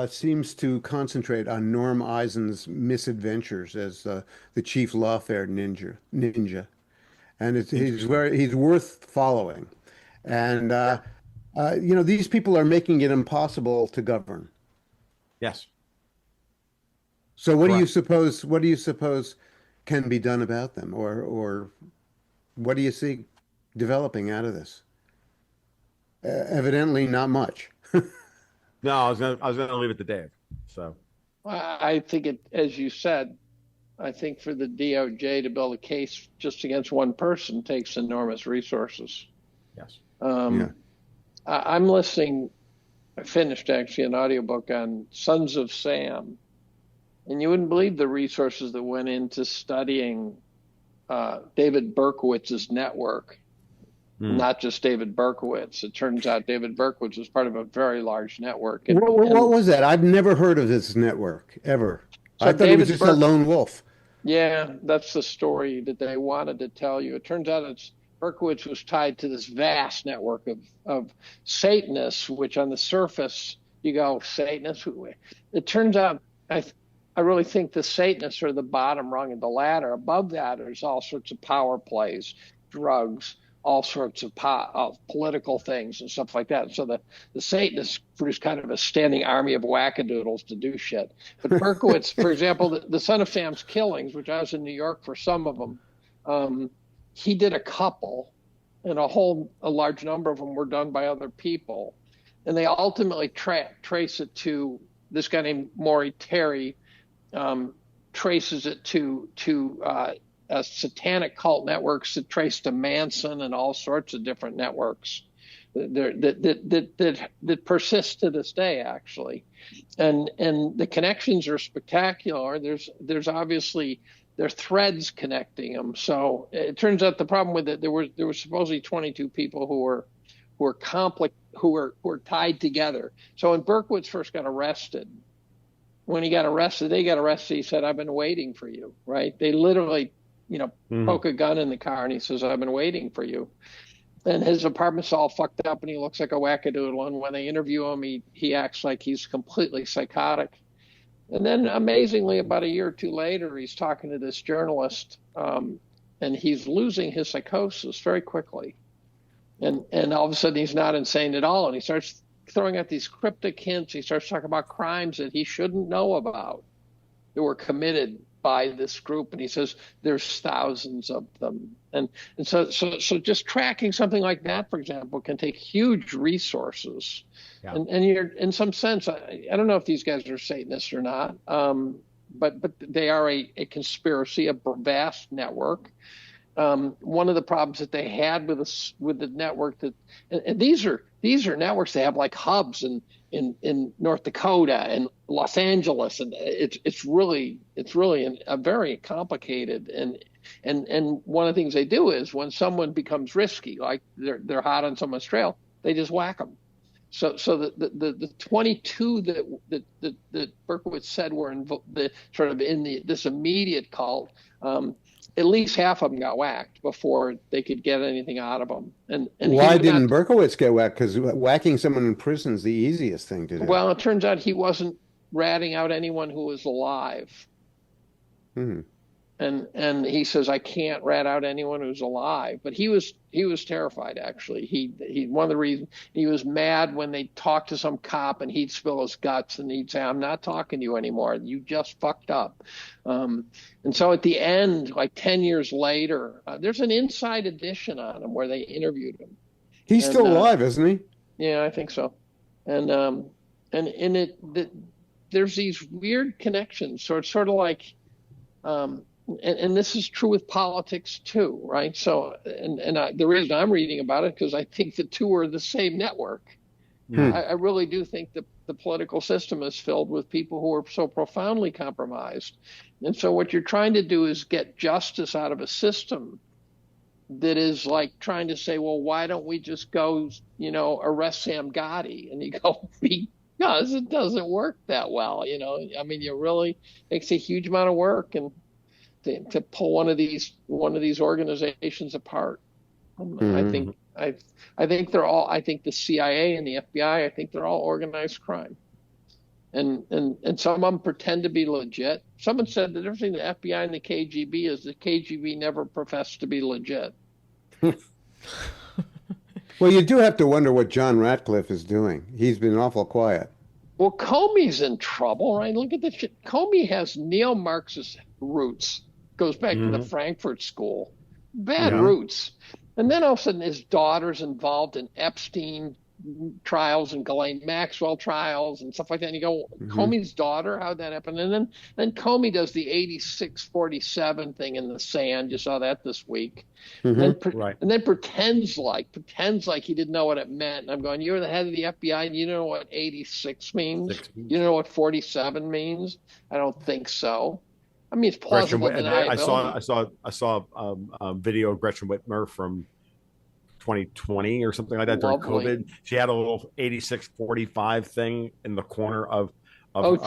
S4: seems to concentrate on Norm Eisen's misadventures as the chief lawfare ninja, and he's worth following. And these people are making it impossible to govern.
S3: Yes.
S4: So what do you suppose can be done about them, or what do you see developing out of this? Evidently not much.
S3: No, I was gonna leave it to Dave. So
S2: I think as you said, I think for the DOJ to build a case just against one person takes enormous resources.
S3: Yes.
S2: I'm listening. I finished actually an audiobook on Sons of Sam. And you wouldn't believe the resources that went into studying David Berkowitz's network, not just David Berkowitz. It turns out David Berkowitz was part of a very large network.
S4: What was that? I've never heard of this network, ever. So I thought it was just a lone wolf.
S2: Yeah, that's the story that they wanted to tell you. It turns out Berkowitz was tied to this vast network of Satanists, which on the surface, you go, Satanists? It turns out, I really think the Satanists are the bottom rung of the ladder. Above that, there's all sorts of power plays, drugs, all sorts of political things and stuff like that. So the Satanists produce kind of a standing army of wackadoodles to do shit. But Berkowitz, for example, the Son of Sam's killings, which I was in New York for some of them, he did a couple, and a large number of them were done by other people. And they ultimately trace it to this guy named Maury Terry, traces it to satanic cult networks that trace to Manson and all sorts of different networks that persist to this day, actually. And the connections are spectacular. There's obviously there are threads connecting them. So it turns out the problem with it, there were supposedly 22 people who were tied together. So when Berkowitz first got arrested, they got arrested, he said, I've been waiting for you, right? They literally, poke a gun in the car and he says, I've been waiting for you. And his apartment's all fucked up and he looks like a wackadoodle. And when they interview him, he acts like he's completely psychotic. And then amazingly, about a year or two later, he's talking to this journalist. And and he's losing his psychosis very quickly. And all of a sudden he's not insane at all. And he starts throwing out these cryptic hints. He starts talking about crimes that he shouldn't know about that were committed by this group. And he says there's thousands of them. And so just tracking something like that, for example, can take huge resources. Yeah. And you're, in some sense, I don't know if these guys are Satanists or not, but they are a conspiracy, a vast network. One of the problems that they had with the network and these are networks, they have like hubs in North Dakota and Los Angeles, and it's really a very complicated, and one of the things they do is when someone becomes risky, like they're hot on someone's trail, they just whack them. So the 22 that Berkowitz said were in this immediate cult, at least half of them got whacked before they could get anything out of them. And
S4: why didn't Berkowitz get whacked? Because whacking someone in prison is the easiest thing to do.
S2: Well, it turns out he wasn't ratting out anyone who was alive.
S4: Hmm.
S2: And he says, I can't rat out anyone who's alive. But he was terrified, actually. He one of the reasons he was mad when they talked to some cop and he'd spill his guts and he'd say, I'm not talking to you anymore. You just fucked up. And so at the end, like 10 years later, there's an inside edition on him where they interviewed him.
S4: He's still alive, isn't he?
S2: Yeah, I think so. And in it, there's these weird connections. So it's sort of like, and this is true with politics too, right? So, the reason I'm reading about it, because I think the two are the same network. I really do think the political system is filled with people who are so profoundly compromised. And so what you're trying to do is get justice out of a system that is like trying to say, well, why don't we just go, arrest Sam Gotti? And you go, because it doesn't work that well. I mean, it takes a huge amount of work and to pull one of these organizations apart. Mm-hmm. I think they're all. I think the CIA and the FBI. I think they're all organized crime, and some of them pretend to be legit. Someone said the difference between the FBI and the KGB is the KGB never professed to be legit.
S4: Well, you do have to wonder what John Ratcliffe is doing. He's been awful quiet.
S2: Well, Comey's in trouble, right? Look at the shit. Comey has neo-Marxist roots. Goes back to the Frankfurt School. Bad roots. And then all of a sudden his daughter's involved in Epstein trials and Ghislaine Maxwell trials and stuff like that. And you go, Comey's daughter, how'd that happen? And then Comey does the 86-47 thing in the sand. You saw that this week. And then pretends like he didn't know what it meant. And I'm going, you're the head of the FBI and you don't know what 86 means? You don't know what 47 means? I don't think so. I mean, it's plausible deniability.
S3: I saw a video of Gretchen Whitmer from 2020 or something like that during COVID. She had a little 86-45 thing in the corner of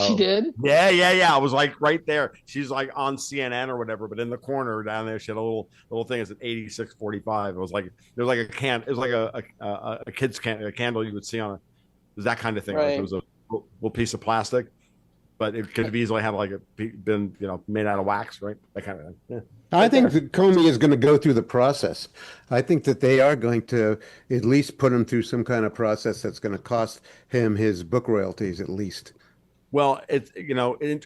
S2: she did?
S3: Yeah. I was like right there. She's like on CNN or whatever, but in the corner down there, she had a little thing that's at 86-45. It was like there was like a kid's candle you would see on it was that kind of thing.
S2: Right.
S3: Like it was a little piece of plastic. But it could easily have been made out of wax, right? That kind of thing. Yeah.
S4: I think that Comey is going to go through the process. I think that they are going to at least put him through some kind of process that's going to cost him his book royalties at least.
S3: Well, it's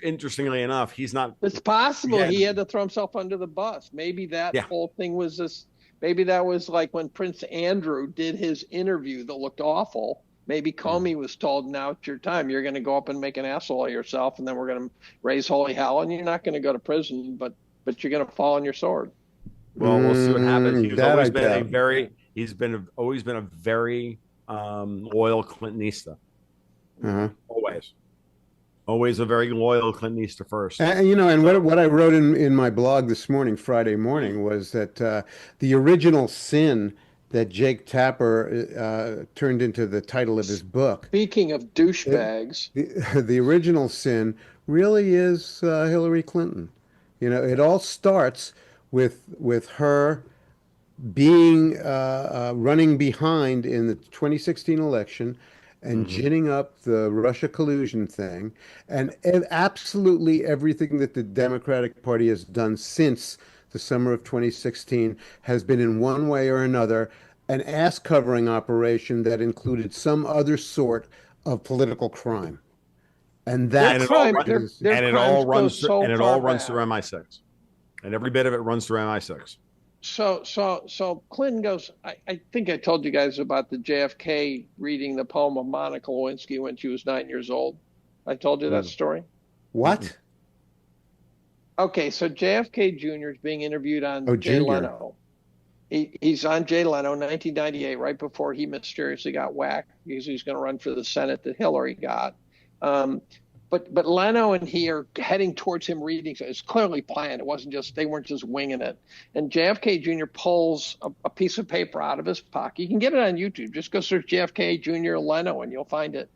S3: interestingly enough, he's not.
S2: It's possible he had to throw himself under the bus. Maybe that whole thing was this. Maybe that was like when Prince Andrew did his interview that looked awful. Maybe Comey was told, now it's your time. You're going to go up and make an asshole of yourself, and then we're going to raise holy hell, and you're not going to go to prison, but you're going to fall on your sword.
S3: Well, we'll see what happens. He's always been a very loyal Clintonista. Always a very loyal Clintonista first.
S4: And what I wrote in my blog this morning, Friday morning, was that the original sin that Jake Tapper turned into the title of his book.
S2: Speaking of douchebags.
S4: The original sin really is Hillary Clinton. It all starts with her being running behind in the 2016 election and ginning up the Russia collusion thing, and absolutely everything that the Democratic Party has done since the summer of 2016, has been in one way or another an ass covering operation that included some other sort of political crime. And
S2: Their
S3: And
S4: that's
S3: it all
S2: crime,
S4: what
S3: run-
S2: their
S4: is.
S2: their
S3: and it all
S2: crimes go
S3: runs through,
S2: so
S3: and it
S2: far
S3: all runs through
S2: back.
S3: MI6, and every bit of it runs through MI6.
S2: So Clinton goes. I think I told you guys about the JFK reading the poem of Monica Lewinsky when she was 9 years old. I told you that
S3: Mm.
S2: story.
S4: What?
S2: Okay, so JFK Jr. is being interviewed on
S4: Oh,
S2: Jay
S4: Junior.
S2: Leno. He's on Jay Leno, 1998, right before he mysteriously got whacked because he's going to run for the Senate that Hillary got. But Leno and he are heading towards him reading. So it's clearly planned. It wasn't just, they weren't just winging it. And JFK Jr. pulls a piece of paper out of his pocket. You can get it on YouTube. Just go search JFK Jr. Leno and you'll find it.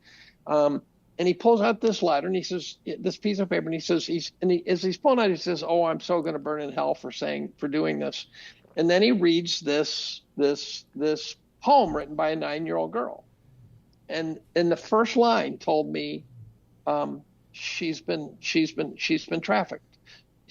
S2: And he pulls out this letter and he says, this piece of paper, and he says, as he's pulling out, he says, "Oh, I'm so going to burn in hell for doing this." And then he reads this poem written by a 9-year-old girl. And the first line told me, she's been trafficked.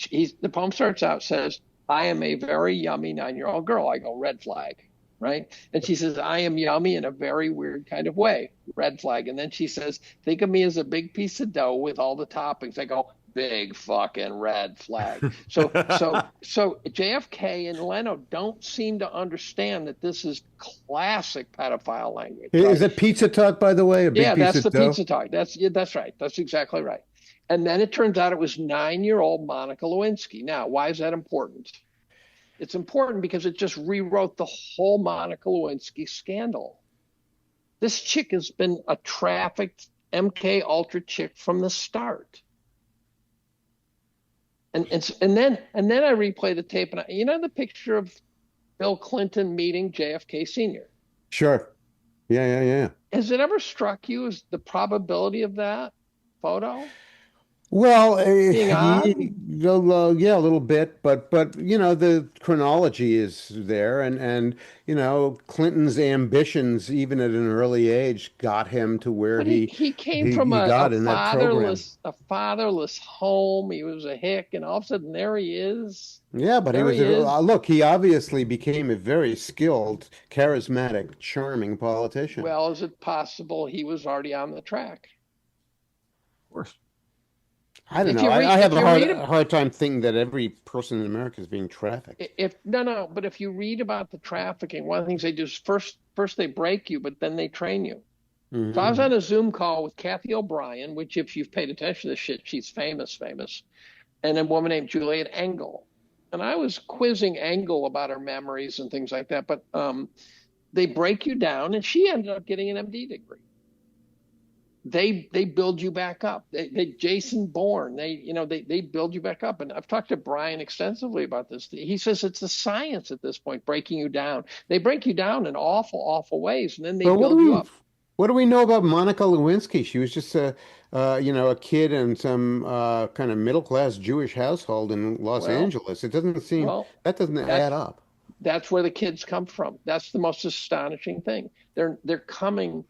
S2: The poem starts out, says, "I am a very yummy 9-year-old girl." I go, red flag, right? And she says, "I am yummy in a very weird kind of way," red flag. And then she says, "Think of me as a big piece of dough with all the toppings." I go, big fucking red flag. So JFK and Leno don't seem to understand that this is classic pedophile language. Right?
S4: Is it pizza talk, by the way? A big piece
S2: That's
S4: of
S2: the
S4: dough?
S2: pizza talk. That's right. That's exactly right. And then it turns out it was 9-year-old Monica Lewinsky. Now, why is that important? It's important because it just rewrote the whole Monica Lewinsky scandal. This chick has been a trafficked MK Ultra chick from the start. And then I replay the tape, and you know the picture of Bill Clinton meeting JFK Sr.
S4: Sure. Yeah.
S2: Has it ever struck you as the probability of that photo?
S4: Well,
S2: Being odd?
S4: yeah, a little bit, but the chronology is there, and Clinton's ambitions, even at an early age, got him to where
S2: But
S4: he
S2: he came
S4: he,
S2: from
S4: he
S2: a
S4: got in that program.
S2: fatherless home. He was a hick, and all of a sudden there he is.
S4: Yeah, but
S2: There he is.
S4: look, he obviously became a very skilled, charismatic, charming politician.
S2: Well, is it possible he was already on the track?
S3: Of course.
S4: I don't
S2: If
S4: know.
S2: you read-
S4: I have
S2: if
S4: a
S2: you
S4: hard,
S2: read
S4: a hard time thinking that every person in America is being trafficked.
S2: But if you read about the trafficking, one of the things they do is first they break you, but then they train you.
S4: Mhm.
S2: So I was on a Zoom call with Kathy O'Brien, which if you've paid attention to this shit, she's famous, and a woman named Juliet Engel. And I was quizzing Engel about her memories and things like that. But they break you down, and she ended up getting an MD degree. They build you back up. They Jason Bourne, they build you back up. And I've talked to Brian extensively about this. He says it's a science at this point, breaking you down. They break you down in awful, awful ways, and then they build you up.
S4: What do we know about Monica Lewinsky? She was just a kid in some kind of middle class Jewish household in Los Angeles. It doesn't seem that doesn't add up.
S2: That's where the kids come from. That's the most astonishing thing. They're coming.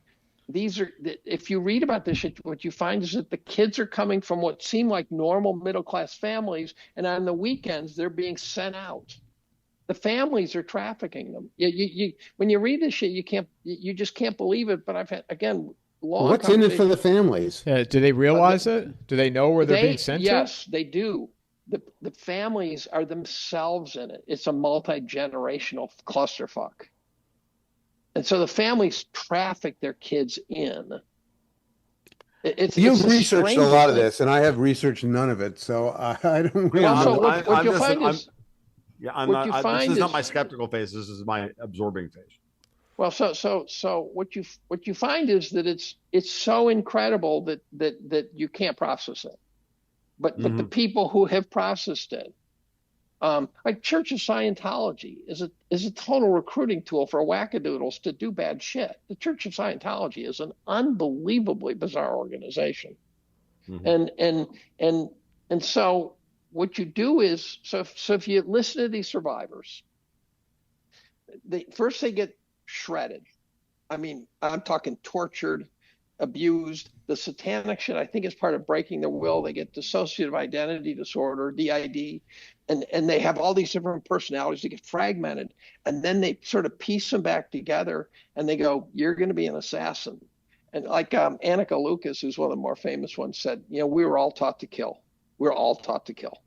S2: If you read about this shit, what you find is that the kids are coming from what seem like normal middle class families, and on the weekends they're being sent out. The families are trafficking them. When you read this shit, you just can't believe it. But I've had, again,
S4: what's in it for the families?
S1: Yeah, do they realize it? Do they know where they're being sent to?
S2: Yes, they do. The families are themselves in it. It's a multi-generational clusterfuck. And so the families traffic their kids in.
S4: You've researched a lot of this, and I have researched none of it, so I don't really know.
S2: What you'll find is...
S3: this is not my skeptical phase. This is my absorbing phase.
S2: Well, so what you find is that it's so incredible that you can't process it. But the people who have processed it, like Church of Scientology is a total recruiting tool for wackadoodles to do bad shit. The Church of Scientology is an unbelievably bizarre organization. And so what you do is, so if you listen to these survivors, they get shredded. I mean, I'm talking tortured. abused. The satanic shit, I think, is part of breaking their will. They get dissociative identity disorder, DID, and they have all these different personalities. They get fragmented, and then they sort of piece them back together, and they go, "You're going to be an assassin." And like Annika Lucas, who's one of the more famous ones, said, we were all taught to kill. We're all taught to kill.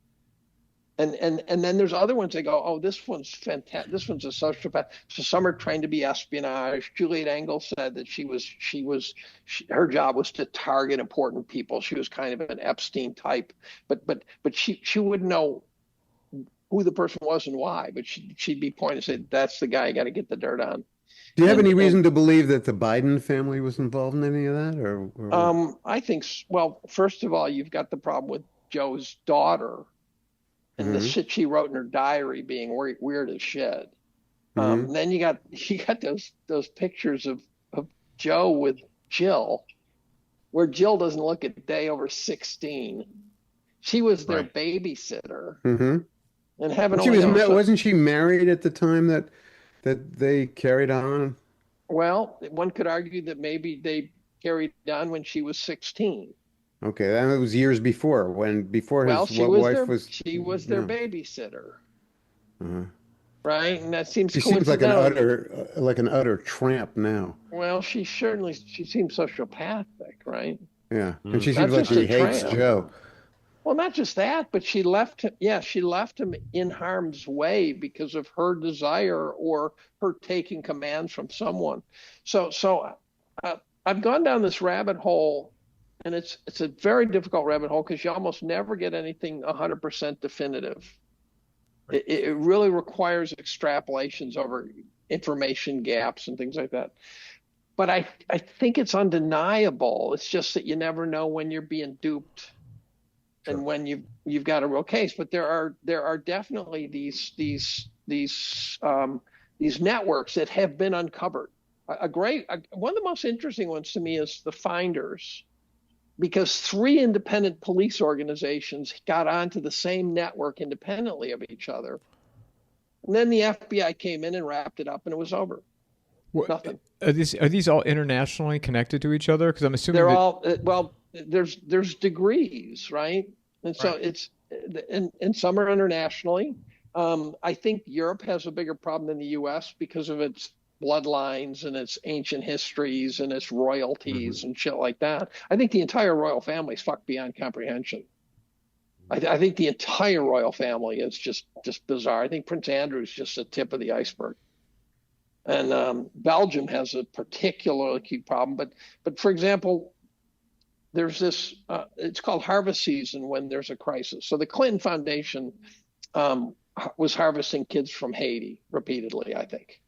S2: And then there's other ones that go, oh, this one's fantastic. This one's a sociopath. So some are trained to be espionage. Juliet Engel said that her job was to target important people. She was kind of an Epstein type, but she wouldn't know who the person was and why, but she'd be pointing and say, that's the guy I got to get the dirt on.
S4: Do you have any reason to believe that the Biden family was involved in any of that, or?
S2: I think, well, first of all, you've got the problem with Joe's daughter and the shit she wrote in her diary being weird as shit. Then you got those pictures of Joe with Jill, where Jill doesn't look a day over 16. She was their babysitter, and heaven only knows.
S4: Wasn't she married at the time that they carried on?
S2: Well, one could argue that maybe they carried on when she was 16.
S4: Okay, that was years before, his wife was.
S2: She was their babysitter, right? And that seems.
S4: She seems like an utter tramp now.
S2: Well, she seems sociopathic, right?
S4: Yeah, and she seems like she hates Joe.
S2: Well, not just that, but she left him. Yeah, she left him in harm's way because of her desire or her taking commands from someone. So I've gone down this rabbit hole. And it's a very difficult rabbit hole because you almost never get anything 100% definitive. Right. It really requires extrapolations over information gaps and things like that. But I think it's undeniable. It's just that you never know when you're being duped and when you've got a real case. But there are definitely these networks that have been uncovered. One of the most interesting ones to me is the Finders. Because 3 independent police organizations got onto the same network independently of each other. And then the FBI came in and wrapped it up and it was over. Nothing.
S1: Are these all internationally connected to each other? Because I'm assuming
S2: they're all, well, there's degrees, right? And so it's, and some are internationally. I think Europe has a bigger problem than the US because of its bloodlines and its ancient histories and its royalties and shit like that. I think the entire royal family is fucked beyond comprehension. I think the entire royal family is just bizarre. I think Prince Andrew is just the tip of the iceberg. And Belgium has a particularly acute problem. But for example, there's this, it's called harvest season when there's a crisis. So the Clinton Foundation was harvesting kids from Haiti repeatedly, I think.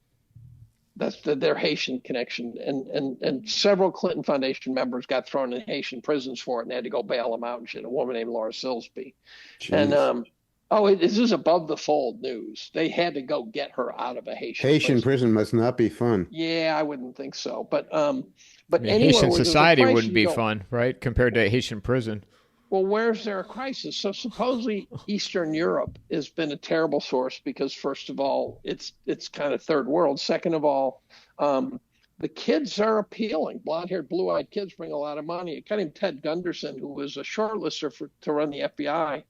S2: That's their Haitian connection. And several Clinton Foundation members got thrown in Haitian prisons for it and they had to go bail them out and shit. A woman named Laura Silsby. Jeez. And this is above the fold news. They had to go get her out of a Haitian
S4: prison must not be fun.
S2: Yeah, I wouldn't think so. But anyway,
S1: Haitian society wouldn't be fun, right? Compared to Haitian prison.
S2: Well, where's there a crisis? So supposedly Eastern Europe has been a terrible source because first of all, it's kind of third world. Second of all, the kids are appealing. Blonde-haired, blue-eyed kids bring a lot of money. A guy named Ted Gunderson, who was a shortlister to run the FBI,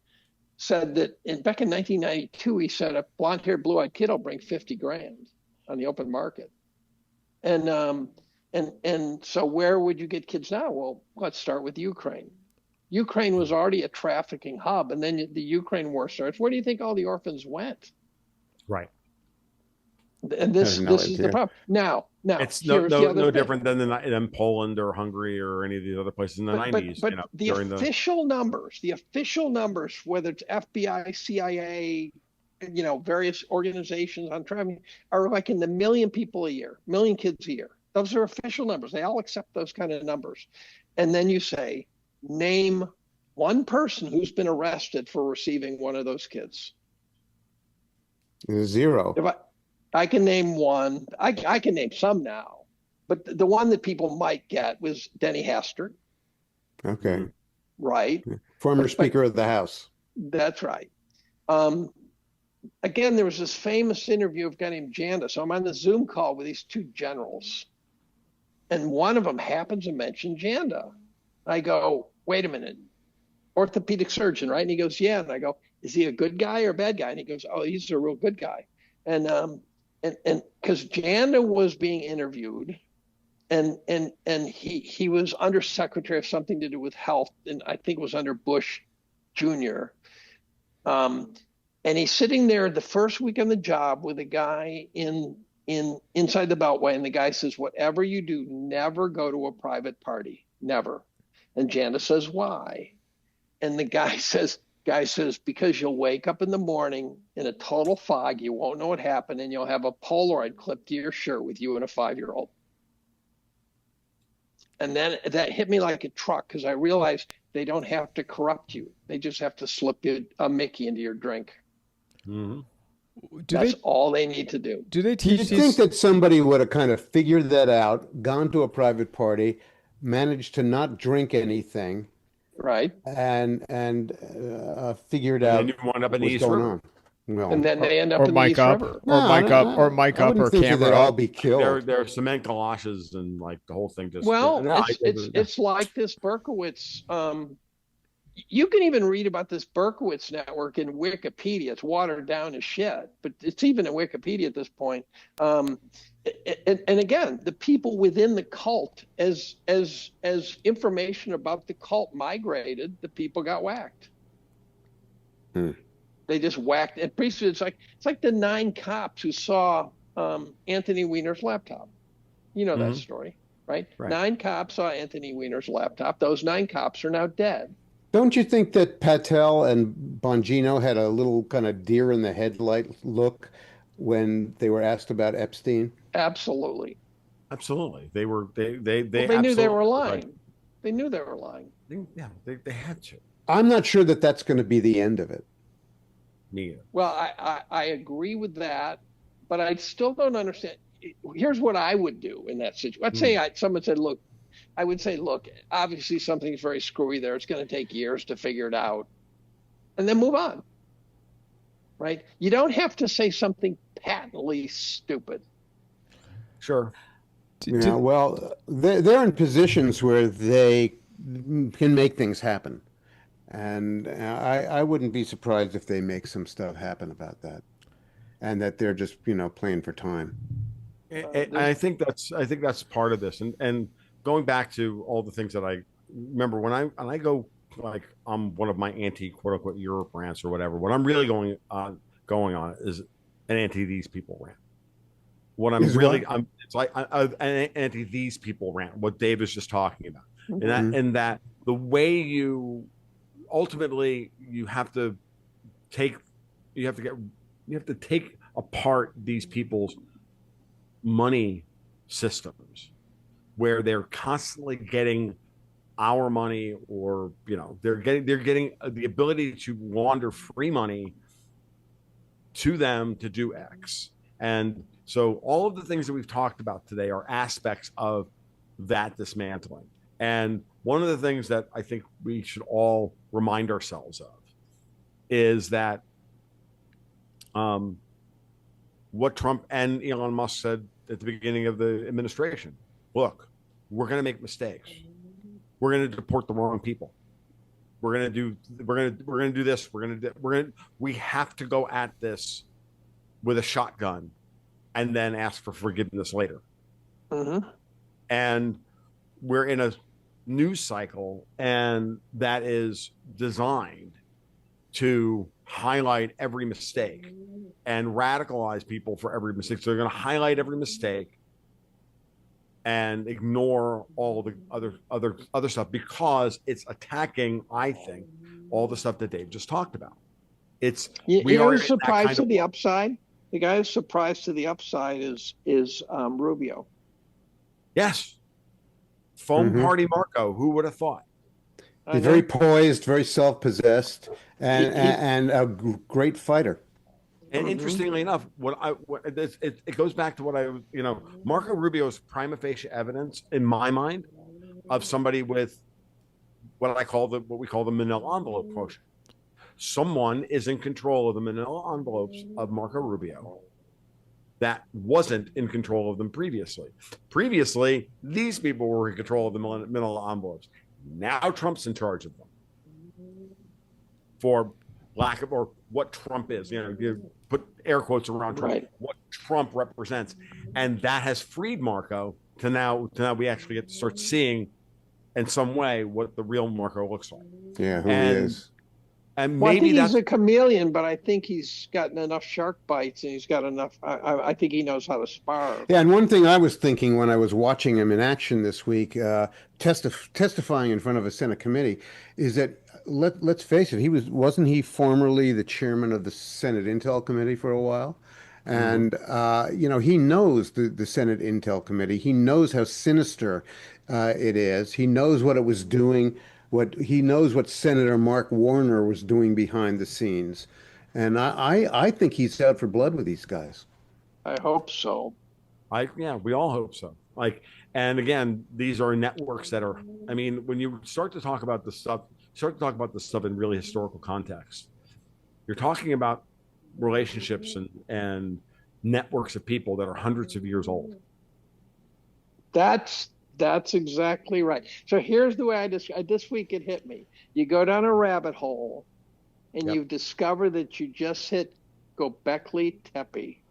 S2: said that back in 1992, he said a blonde-haired, blue-eyed kid will bring $50,000 on the open market. And so where would you get kids now? Well, let's start with Ukraine. Ukraine was already a trafficking hub, and then the Ukraine war starts. Where do you think all the orphans went?
S3: Right.
S2: And this is the problem. Now
S3: it's no different than in Poland or Hungary or any of these other places in the 90s.
S2: But the official numbers, whether it's FBI, CIA, various organizations on trafficking, are like in the million people a year, million kids a year. Those are official numbers. They all accept those kind of numbers. And then you say, name one person who's been arrested for receiving one of those kids.
S4: Zero.
S2: If I can name one. I can name some now, but the one that people might get was Denny Hastert.
S4: Okay.
S2: Right.
S4: Former Speaker of the House.
S2: That's right. Again, there was this famous interview of a guy named Janda. So I'm on the Zoom call with these 2 generals. And one of them happens to mention Janda. I go, wait a minute, orthopedic surgeon, right? And he goes, yeah. And I go, is he a good guy or a bad guy? And he goes, oh, he's a real good guy. And because Janda was being interviewed, and he was undersecretary of something to do with health, and I think it was under Bush Jr. And he's sitting there the first week on the job with a guy inside the Beltway, and the guy says, whatever you do, never go to a private party, never. And Janda says, why? And the guy says, because you'll wake up in the morning in a total fog, you won't know what happened, and you'll have a Polaroid clipped to your shirt with you and a 5-year-old. And then that hit me like a truck, because I realized they don't have to corrupt you. They just have to slip you a Mickey into your drink.
S3: Mm-hmm.
S2: That's all they need to do.
S1: Do they
S4: Do you
S1: teach
S4: think that somebody would have kind of figured that out, gone to a private party, managed to not drink anything,
S2: right?
S4: And figured
S3: And
S4: out
S3: then you wind up in the
S4: what's
S3: East
S4: going
S3: River.
S4: on? Well,
S2: And then they end up
S1: or
S2: in the
S1: Mike
S2: East
S1: up,
S2: River.
S1: or Mike up, or
S4: I
S1: Mike up,
S4: wouldn't
S1: or
S4: think that
S1: camera
S4: they'd all
S1: up?
S4: be killed.
S3: They're cement galoshes and like the whole thing just.
S2: Well,
S3: No,
S2: it's like this Berkowitz. You can even read about this Berkowitz network in Wikipedia. It's watered down as shit, but it's even in Wikipedia at this point. And again, the people within the cult, as information about the cult migrated, the people got whacked. They just whacked. And pretty soon it's like the 9 cops who saw Anthony Weiner's laptop. You know that story, right? 9 cops saw Anthony Weiner's laptop. Those 9 cops are now dead.
S4: Don't you think that Patel and Bongino had a little kind of deer in the headlight look when they were asked about Epstein?
S2: Absolutely.
S3: They
S2: knew they were lying. Right. They knew they were lying.
S3: They had to.
S4: I'm not sure that that's going to be the end of it.
S3: Me either.
S2: Well, I agree with that, but I still don't understand. Here's what I would do in that situation. Let's say someone said, look, I would say, look, obviously something's very screwy there. It's going to take years to figure it out, and then move on. Right? You don't have to say something patently stupid.
S3: Sure.
S4: Yeah, well, they're in positions where they can make things happen. And I wouldn't be surprised if they make some stuff happen about that, and that they're just, playing for time.
S3: I think that's part of this. And going back to all the things that I remember when I go, like, I'm one of my anti quote unquote Europe rants or whatever. What I'm really going on is an anti these people rant. What I'm really, it's like an anti these people rant. What Dave is just talking about, and that the way you ultimately you have to take apart these people's money systems, where they're constantly getting our money, or they're getting the ability to launder free money to them to do X. And so all of the things that we've talked about today are aspects of that dismantling. And one of the things that I think we should all remind ourselves of is that what Trump and Elon Musk said at the beginning of the administration: look, we're going to make mistakes. We're going to deport the wrong people. We're going to do this. We have to go at this with a shotgun and then ask for forgiveness later. And we're in a news cycle, and that is designed to highlight every mistake and radicalize people for every mistake. So they're going to highlight every mistake and ignore all the other stuff, because it's attacking, I think, all the stuff that Dave just talked about.
S2: You're surprised to the upside. The guy who's surprised to the upside is Rubio.
S3: Yes. Foam Party Marco. Who would have thought?
S4: He's very poised, very self-possessed, and a great fighter.
S3: And interestingly enough, it goes back to what Marco Rubio's prima facie evidence, in my mind, of somebody with what we call the manila envelope quotient. Someone is in control of the manila envelopes of Marco Rubio, that wasn't in control of them previously. Previously, these people were in control of the middle envelopes. Now Trump's in charge of them. For lack of, or what Trump is, you put air quotes around Trump,
S2: Right.
S3: what Trump represents. And that has freed Marco to now we actually get to start seeing in some way what the real Marco looks like.
S4: Yeah, who he is.
S3: And
S2: Well, I
S3: maybe
S2: think
S3: that's
S2: he's a chameleon, but I think he's gotten enough shark bites and he's got enough. I think he knows how to spar.
S4: Yeah, and one thing I was thinking when I was watching him in action this week, testifying in front of a Senate committee, is that let's face it, wasn't he formerly the chairman of the Senate Intel Committee for a while? And he knows the Senate Intel Committee. He knows how sinister it is. He knows what it was doing. He knows what Senator Mark Warner was doing behind the scenes, and I think he's out for blood with these guys.
S2: I hope so.
S3: We all hope so. And again, these are networks that are. I mean, when you start to talk about this stuff, in really historical context, you're talking about relationships and networks of people that are hundreds of years old.
S2: That's exactly right. So here's the way I describe this week. It hit me. You go down a rabbit hole, and
S3: Yep.
S2: you discover that you just hit Göbekli Tepe.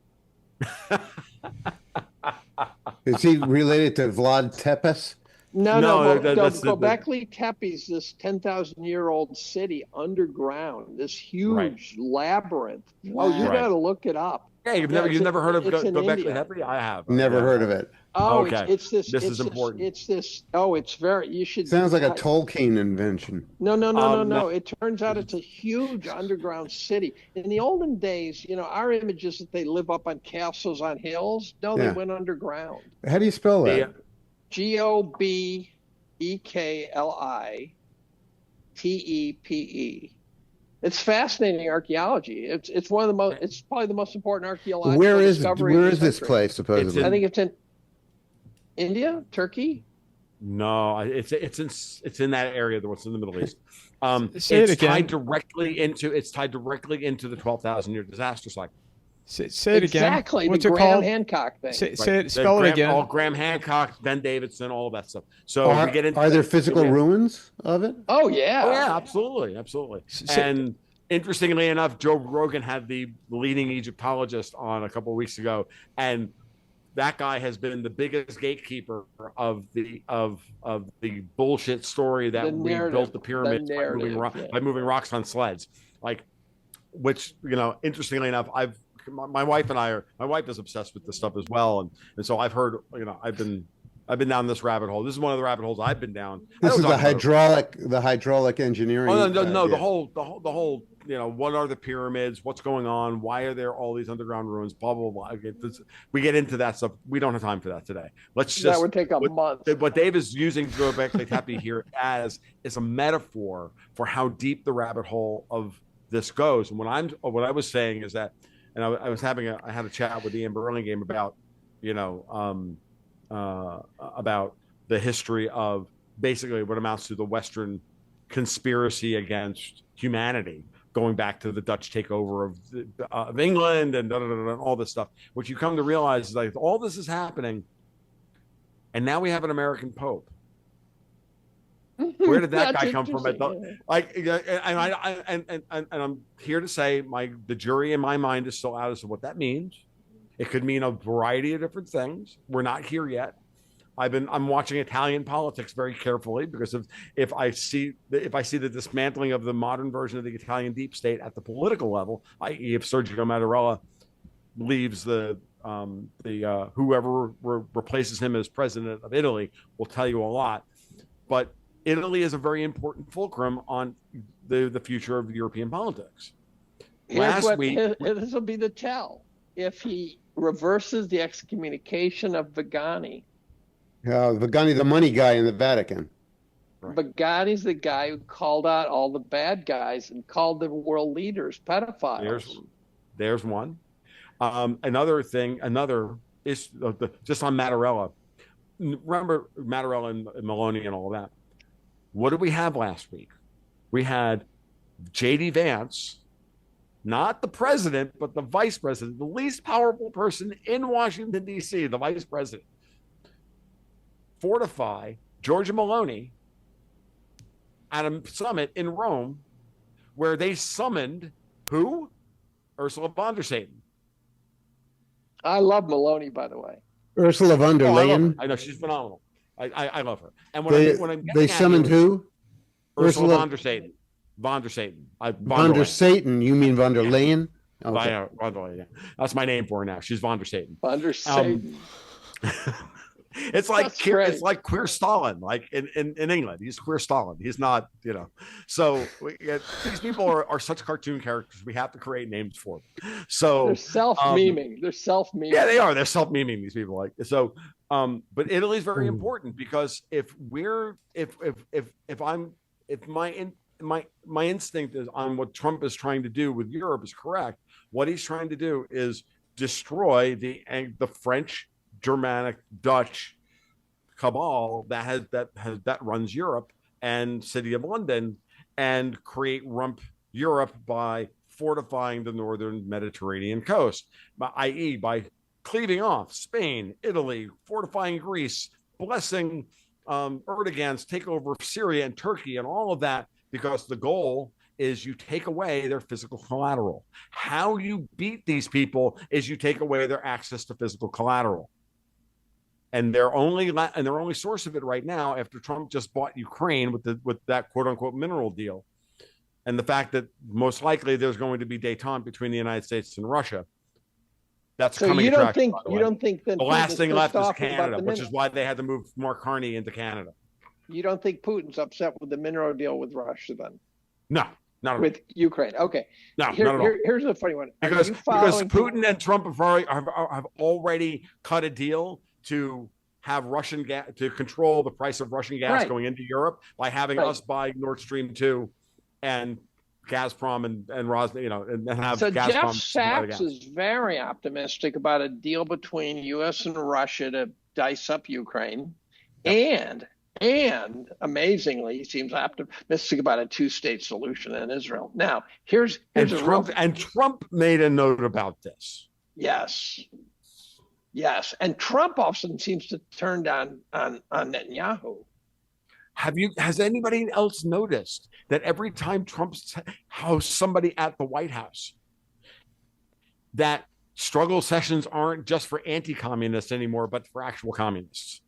S4: Is he related to Vlad Tepes?
S2: No,
S3: that's
S2: Göbekli Tepe is this 10,000-year-old city underground, this huge labyrinth. Oh, you
S3: Right.
S2: got to look it up.
S3: Yeah, you've never heard of
S2: it's in
S3: Göbekli
S2: India.
S3: Tepe? I have.
S4: Never heard of it.
S2: Oh,
S3: Okay.
S2: it's this.
S3: This
S2: it's
S3: is
S2: this,
S3: important.
S2: It's this. Oh, it's very. You should.
S4: Sounds like a Tolkien invention.
S2: No.
S3: No.
S2: It turns out it's a huge underground city. In the olden days, our image is that they live up on castles on hills. No, they
S4: Yeah.
S2: went underground.
S4: How do you spell that?
S2: Göbekli. It's fascinating archaeology. It's one of the most. It's probably the most important archaeological
S4: Where is
S2: discovery. of the
S4: this
S2: century.
S4: place supposedly?
S2: I think it's in India, Turkey.
S3: No, it's in that area. What's in the Middle East.
S1: Say it
S3: It's
S1: again.
S3: tied directly into the 12,000-year disaster cycle.
S1: Say it again.
S2: Exactly.
S1: What's
S2: the
S1: it
S2: Graham
S1: called?
S2: Hancock thing.
S1: Spell it again.
S3: All Graham Hancock, Ben Davidson, all of that stuff. So
S4: Are,
S3: we get into
S4: are there physical ruins of it?
S2: Oh yeah.
S3: Oh yeah, absolutely. And interestingly enough, Joe Rogan had the leading Egyptologist on a couple of weeks ago, and that guy has been the biggest gatekeeper of the bullshit story that we built the pyramids by moving rocks on sleds, which interestingly enough, my wife is obsessed with this stuff as well, and so I've heard, I've been down this rabbit hole. This is one of the rabbit holes I've been down.
S4: This is the hydraulic engineering.
S3: Oh no, the whole what are the pyramids? What's going on? Why are there all these underground ruins? Blah blah blah. We get into that stuff. We don't have time for that today.
S2: That would take a month.
S3: What Dave is using Göbekli Tepe here is a metaphor for how deep the rabbit hole of this goes. And what I was saying is that, and I had a chat with Ian Burlingame about about the history of basically what amounts to the Western conspiracy against humanity, going back to the Dutch takeover of England and all this stuff. What you come to realize is all this is happening, and now we have an American Pope. Where did that guy come from? And I'm here to say the jury in my mind is still out as to what that means. It could mean a variety of different things. We're not here yet. I'm watching Italian politics very carefully, because if I see the dismantling of the modern version of the Italian deep state at the political level, i.e., if Sergio Mattarella leaves whoever replaces him as president of Italy, will tell you a lot. But Italy is a very important fulcrum on the future of European politics.
S2: This will be the tell if he reverses the excommunication of Viganni.
S4: Viganni, the money guy in the Vatican.
S3: Right.
S2: Viganni's the guy who called out all the bad guys and called the world leaders pedophiles.
S3: There's one. Another is just on Mattarella. Remember Mattarella and Maloney and all that. What did we have last week? We had J.D. Vance not the president, but the vice president, the least powerful person in Washington, D.C., the vice president, fortify Giorgia Meloni at a summit in Rome where they summoned who? Ursula von der Leyen.
S2: I love Maloney, by the way.
S4: Ursula von der Leyen.
S3: I know she's phenomenal. I love her. And
S4: they summoned who?
S3: Ursula von der Leyen. Von der Leyen.
S4: Von der Satan. You mean von der Leyen?
S3: Okay. Von der Leyen. That's my name for her now. She's von der Satan.
S2: Von der Satan.
S3: It's like queer Stalin, like in England. He's queer Stalin. He's not, So these people are such cartoon characters. We have to create names for them. So
S2: they're self-memeing. They're self-memeing.
S3: Yeah, they are. They're self-memeing, these people. But Italy is very important because if my instinct is on what Trump is trying to do with Europe is correct. What he's trying to do is destroy the French, Germanic, Dutch cabal that runs Europe and City of London, and create rump Europe by fortifying the northern Mediterranean coast, i.e., by cleaving off Spain, Italy, fortifying Greece, blessing Erdogan's takeover of Syria and Turkey, and all of that, because the goal is you take away their physical collateral. How you beat these people is you take away their access to physical collateral. And their only source of it right now, after Trump just bought Ukraine with that quote unquote mineral deal, and the fact that most likely there's going to be détente between the United States and Russia, that's
S2: so
S3: coming.
S2: You don't think that
S3: the last thing left is Canada, which is why they had to move Mark Carney into Canada.
S2: You don't think Putin's upset with the mineral deal with Russia then?
S3: No, not at all.
S2: With Ukraine. Okay.
S3: No, not at all.
S2: Here's a funny one.
S3: Because Putin and Trump have already cut a deal to have Russian gas, to control the price of Russian gas going into Europe by having us buy Nord Stream 2 and Gazprom and Rosneft, and have
S2: so
S3: Gazprom.
S2: Jeff Sachs is very optimistic about a deal between U.S. and Russia to dice up Ukraine, and amazingly, he seems optimistic about a two-state solution in Israel. Now, here's
S3: Trump made a note about this.
S2: Yes, and Trump often seems to turn down on Netanyahu.
S3: Has anybody else noticed that every time Trump hosts somebody at the White House, that struggle sessions aren't just for anti-communists anymore, but for actual communists?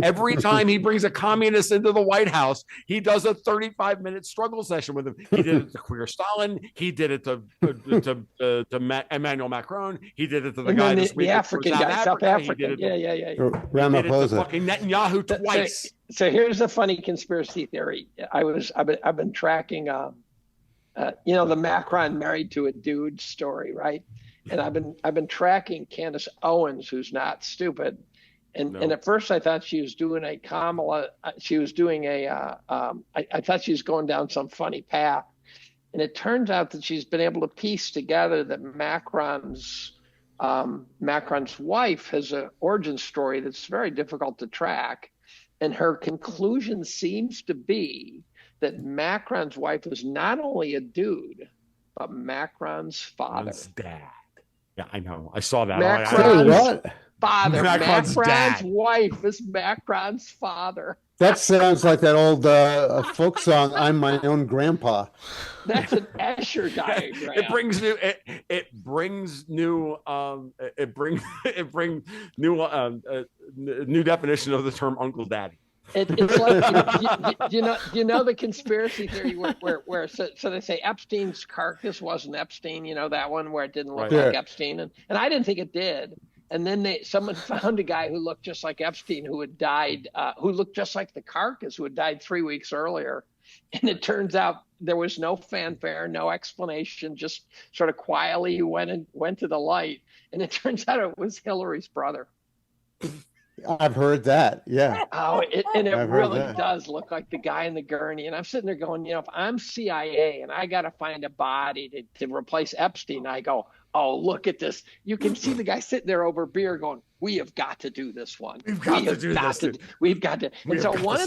S3: Every time he brings a communist into the White House, he does a 35-minute struggle session with him. He did it to queer Stalin. He did it to Emmanuel Macron. He did it to the guy this week,
S2: the African guy, South Africa. Yeah.
S3: Ramaphosa. He did it to fucking Netanyahu twice.
S2: So here's a funny conspiracy theory. I've been tracking, the Macron married to a dude story, right? And I've been tracking Candace Owens, who's not stupid. And at first I thought she was doing a Kamala. She was doing I thought she was going down some funny path, and it turns out that she's been able to piece together that Macron's wife has an origin story that's very difficult to track, and her conclusion seems to be that Macron's wife is not only a dude, but Macron's father.
S3: Macron's dad. Yeah, I know. I saw that.
S2: Macron's father.
S3: Macron's
S2: wife is Macron's father.
S4: That sounds like that old folk song, "I'm My Own Grandpa."
S2: That's an Escher diagram.
S3: It brings new definition of the term Uncle Daddy.
S2: It's like the conspiracy theory where so they say Epstein's carcass wasn't Epstein, that one where it didn't look like Epstein, and I didn't think it did. And then someone found a guy who looked just like Epstein, who had died, who looked just like the carcass, who had died 3 weeks earlier. And it turns out there was no fanfare, no explanation, just sort of quietly went to the light. And it turns out it was Hillary's brother.
S4: I've heard that. Yeah.
S2: Oh, it really does look like the guy in the gurney. And I'm sitting there going, if I'm CIA and I got to find a body to replace Epstein, I go, oh, look at this. You can see the guy sitting there over beer going, we have got to do this one.
S3: We've got to do this.
S2: We've got to. And so one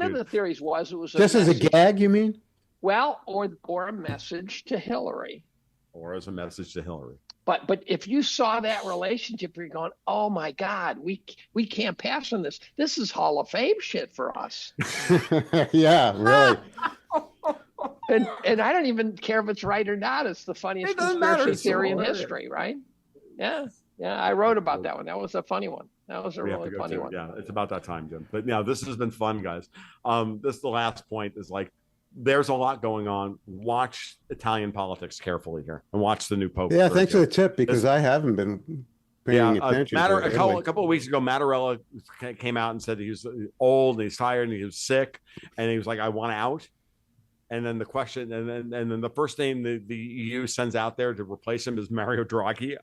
S2: of the theories was it was
S4: just as a gag, you mean?
S2: Well, or a message to Hillary.
S3: or as a message to Hillary.
S2: But if you saw that relationship, you're going, oh my God, we can't pass on this. This is Hall of Fame shit for us.
S4: Yeah, really.
S2: And I don't even care if it's right or not. It's the funniest conspiracy theory in history, right? Yeah. I wrote about that one. That was a funny one. That was a really funny one.
S3: Yeah, it's about that time, Jim. But this has been fun, guys. This the last point is like, there's a lot going on. Watch Italian politics carefully here, and watch the new Pope.
S4: Yeah, thanks for the tip, because I haven't been paying attention.
S3: A couple of weeks ago, Mattarella came out and said he was old and he's tired and he was sick, and he was like, "I want out." And then the question, and then the first name the EU sends out there to replace him is Mario Draghi.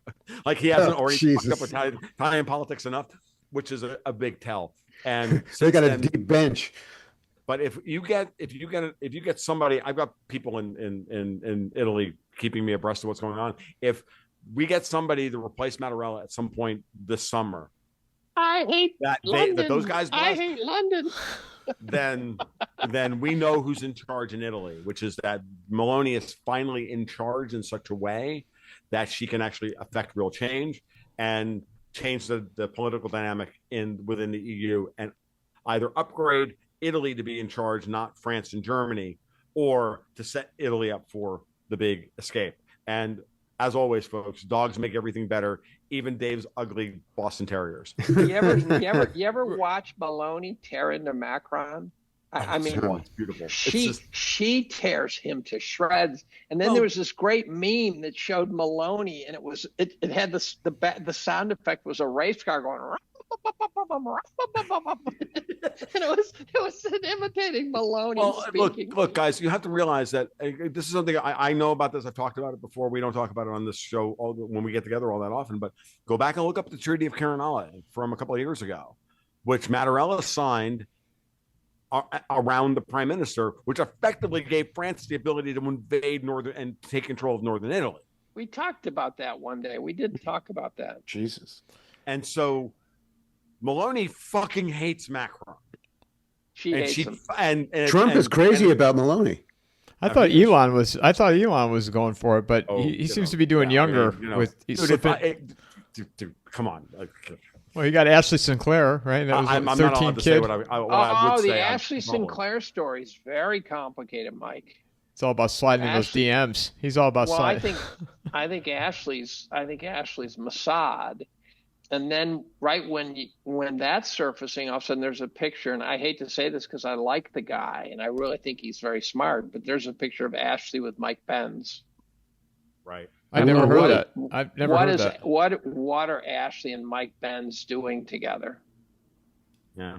S3: Like he hasn't already fucked up Italian politics enough, which is a big tell. And
S4: they got a deep bench.
S3: But if you get somebody, I've got people in Italy keeping me abreast of what's going on. If we get somebody to replace Mattarella at some point this summer,
S2: I hate London.
S3: That those guys blessed,
S2: I hate London.
S3: then we know who's in charge in Italy, which is that Meloni is finally in charge in such a way that she can actually affect real change and change the political dynamic within the EU, and either upgrade Italy to be in charge, not France and Germany, or to set Italy up for the big escape. And as always, folks, dogs make everything better, even Dave's ugly Boston Terriers.
S2: You ever watch Meloni tear into Macron? I mean,
S3: it's beautiful.
S2: She tears him to shreds. And then there was this great meme that showed Meloni, and it had the sound effect was a race car going. And it was imitating Meloni speaking.
S3: Look, guys, you have to realize that this is something I know about this. I've talked about it before. We don't talk about it on this show when we get together all that often, but go back and look up the Treaty of Carinella from a couple of years ago, which Mattarella signed around the prime minister, which effectively gave France the ability to invade and take control of northern Italy.
S2: We talked about that one day. We did talk about that.
S4: Jesus.
S3: And so Meloni fucking hates Macron.
S2: She hates him.
S3: And
S4: Trump is crazy about Meloni.
S1: I thought Elon was going for it, but he seems to be doing younger with.
S3: Dude, come on.
S1: Well, you got Ashley Sinclair, right? That was
S3: I'm
S1: 13
S3: not allowed to say what I would say.
S2: The Ashley Sinclair story is very complicated, Mike.
S1: It's all about sliding in those DMs. He's all about sliding.
S2: I think Ashley's Mossad. And then right when that's surfacing, all of a sudden there's a picture, and I hate to say this because I like the guy and I really think he's very smart, but there's a picture of Ashley with Mike Pence.
S3: Right.
S1: I've never heard that. I've never heard that.
S2: What are Ashley and Mike Benz doing together?
S3: Yeah.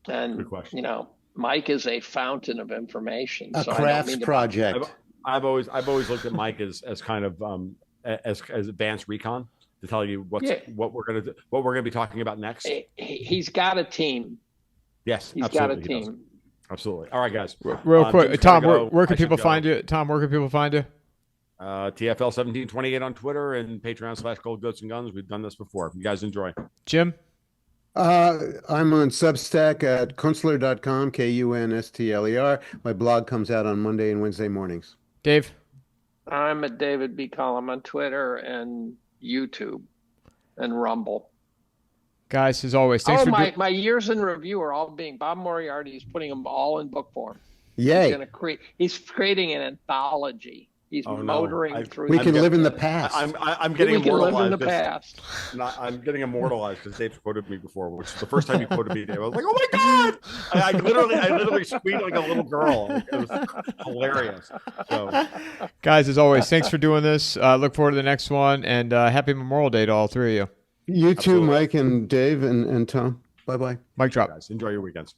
S2: And
S3: good question.
S2: Mike is a fountain of information.
S4: A crafts project.
S3: I've always looked at Mike as kind of as advanced recon to tell you what we're gonna be talking about next.
S2: He's got a team.
S3: Yes,
S2: he's got a team.
S3: Absolutely. All right, guys.
S1: Real quick, Tom, where can people find you? Tom, where can people find you?
S3: TFL 1728 on Twitter and Patreon/Gold Goats and Guns. We've done this before. You guys enjoy.
S1: Jim?
S4: I'm on Substack at Kunstler.com, Kunstler. My blog comes out on Monday and Wednesday mornings.
S1: Dave?
S2: I'm at David B. Collum on Twitter and YouTube and Rumble.
S1: Guys, as always, thanks
S2: my years in review are all being Bob Moriarty is putting them all in book form.
S4: Yay.
S2: He's creating an anthology. He's motoring through.
S4: We can live in the past.
S3: I'm getting immortalized.
S2: Live in the past.
S3: I'm getting immortalized because Dave's quoted me before, which is the first time you quoted me, Dave. I was like, oh my God. I literally squeaked like a little girl. It was hilarious. So,
S1: guys, as always, thanks for doing this. Look forward to the next one, and happy Memorial Day to all three of you.
S4: You too, Mike and Dave and Tom. Bye-bye.
S1: Mic drop.
S3: Guys, enjoy your weekends.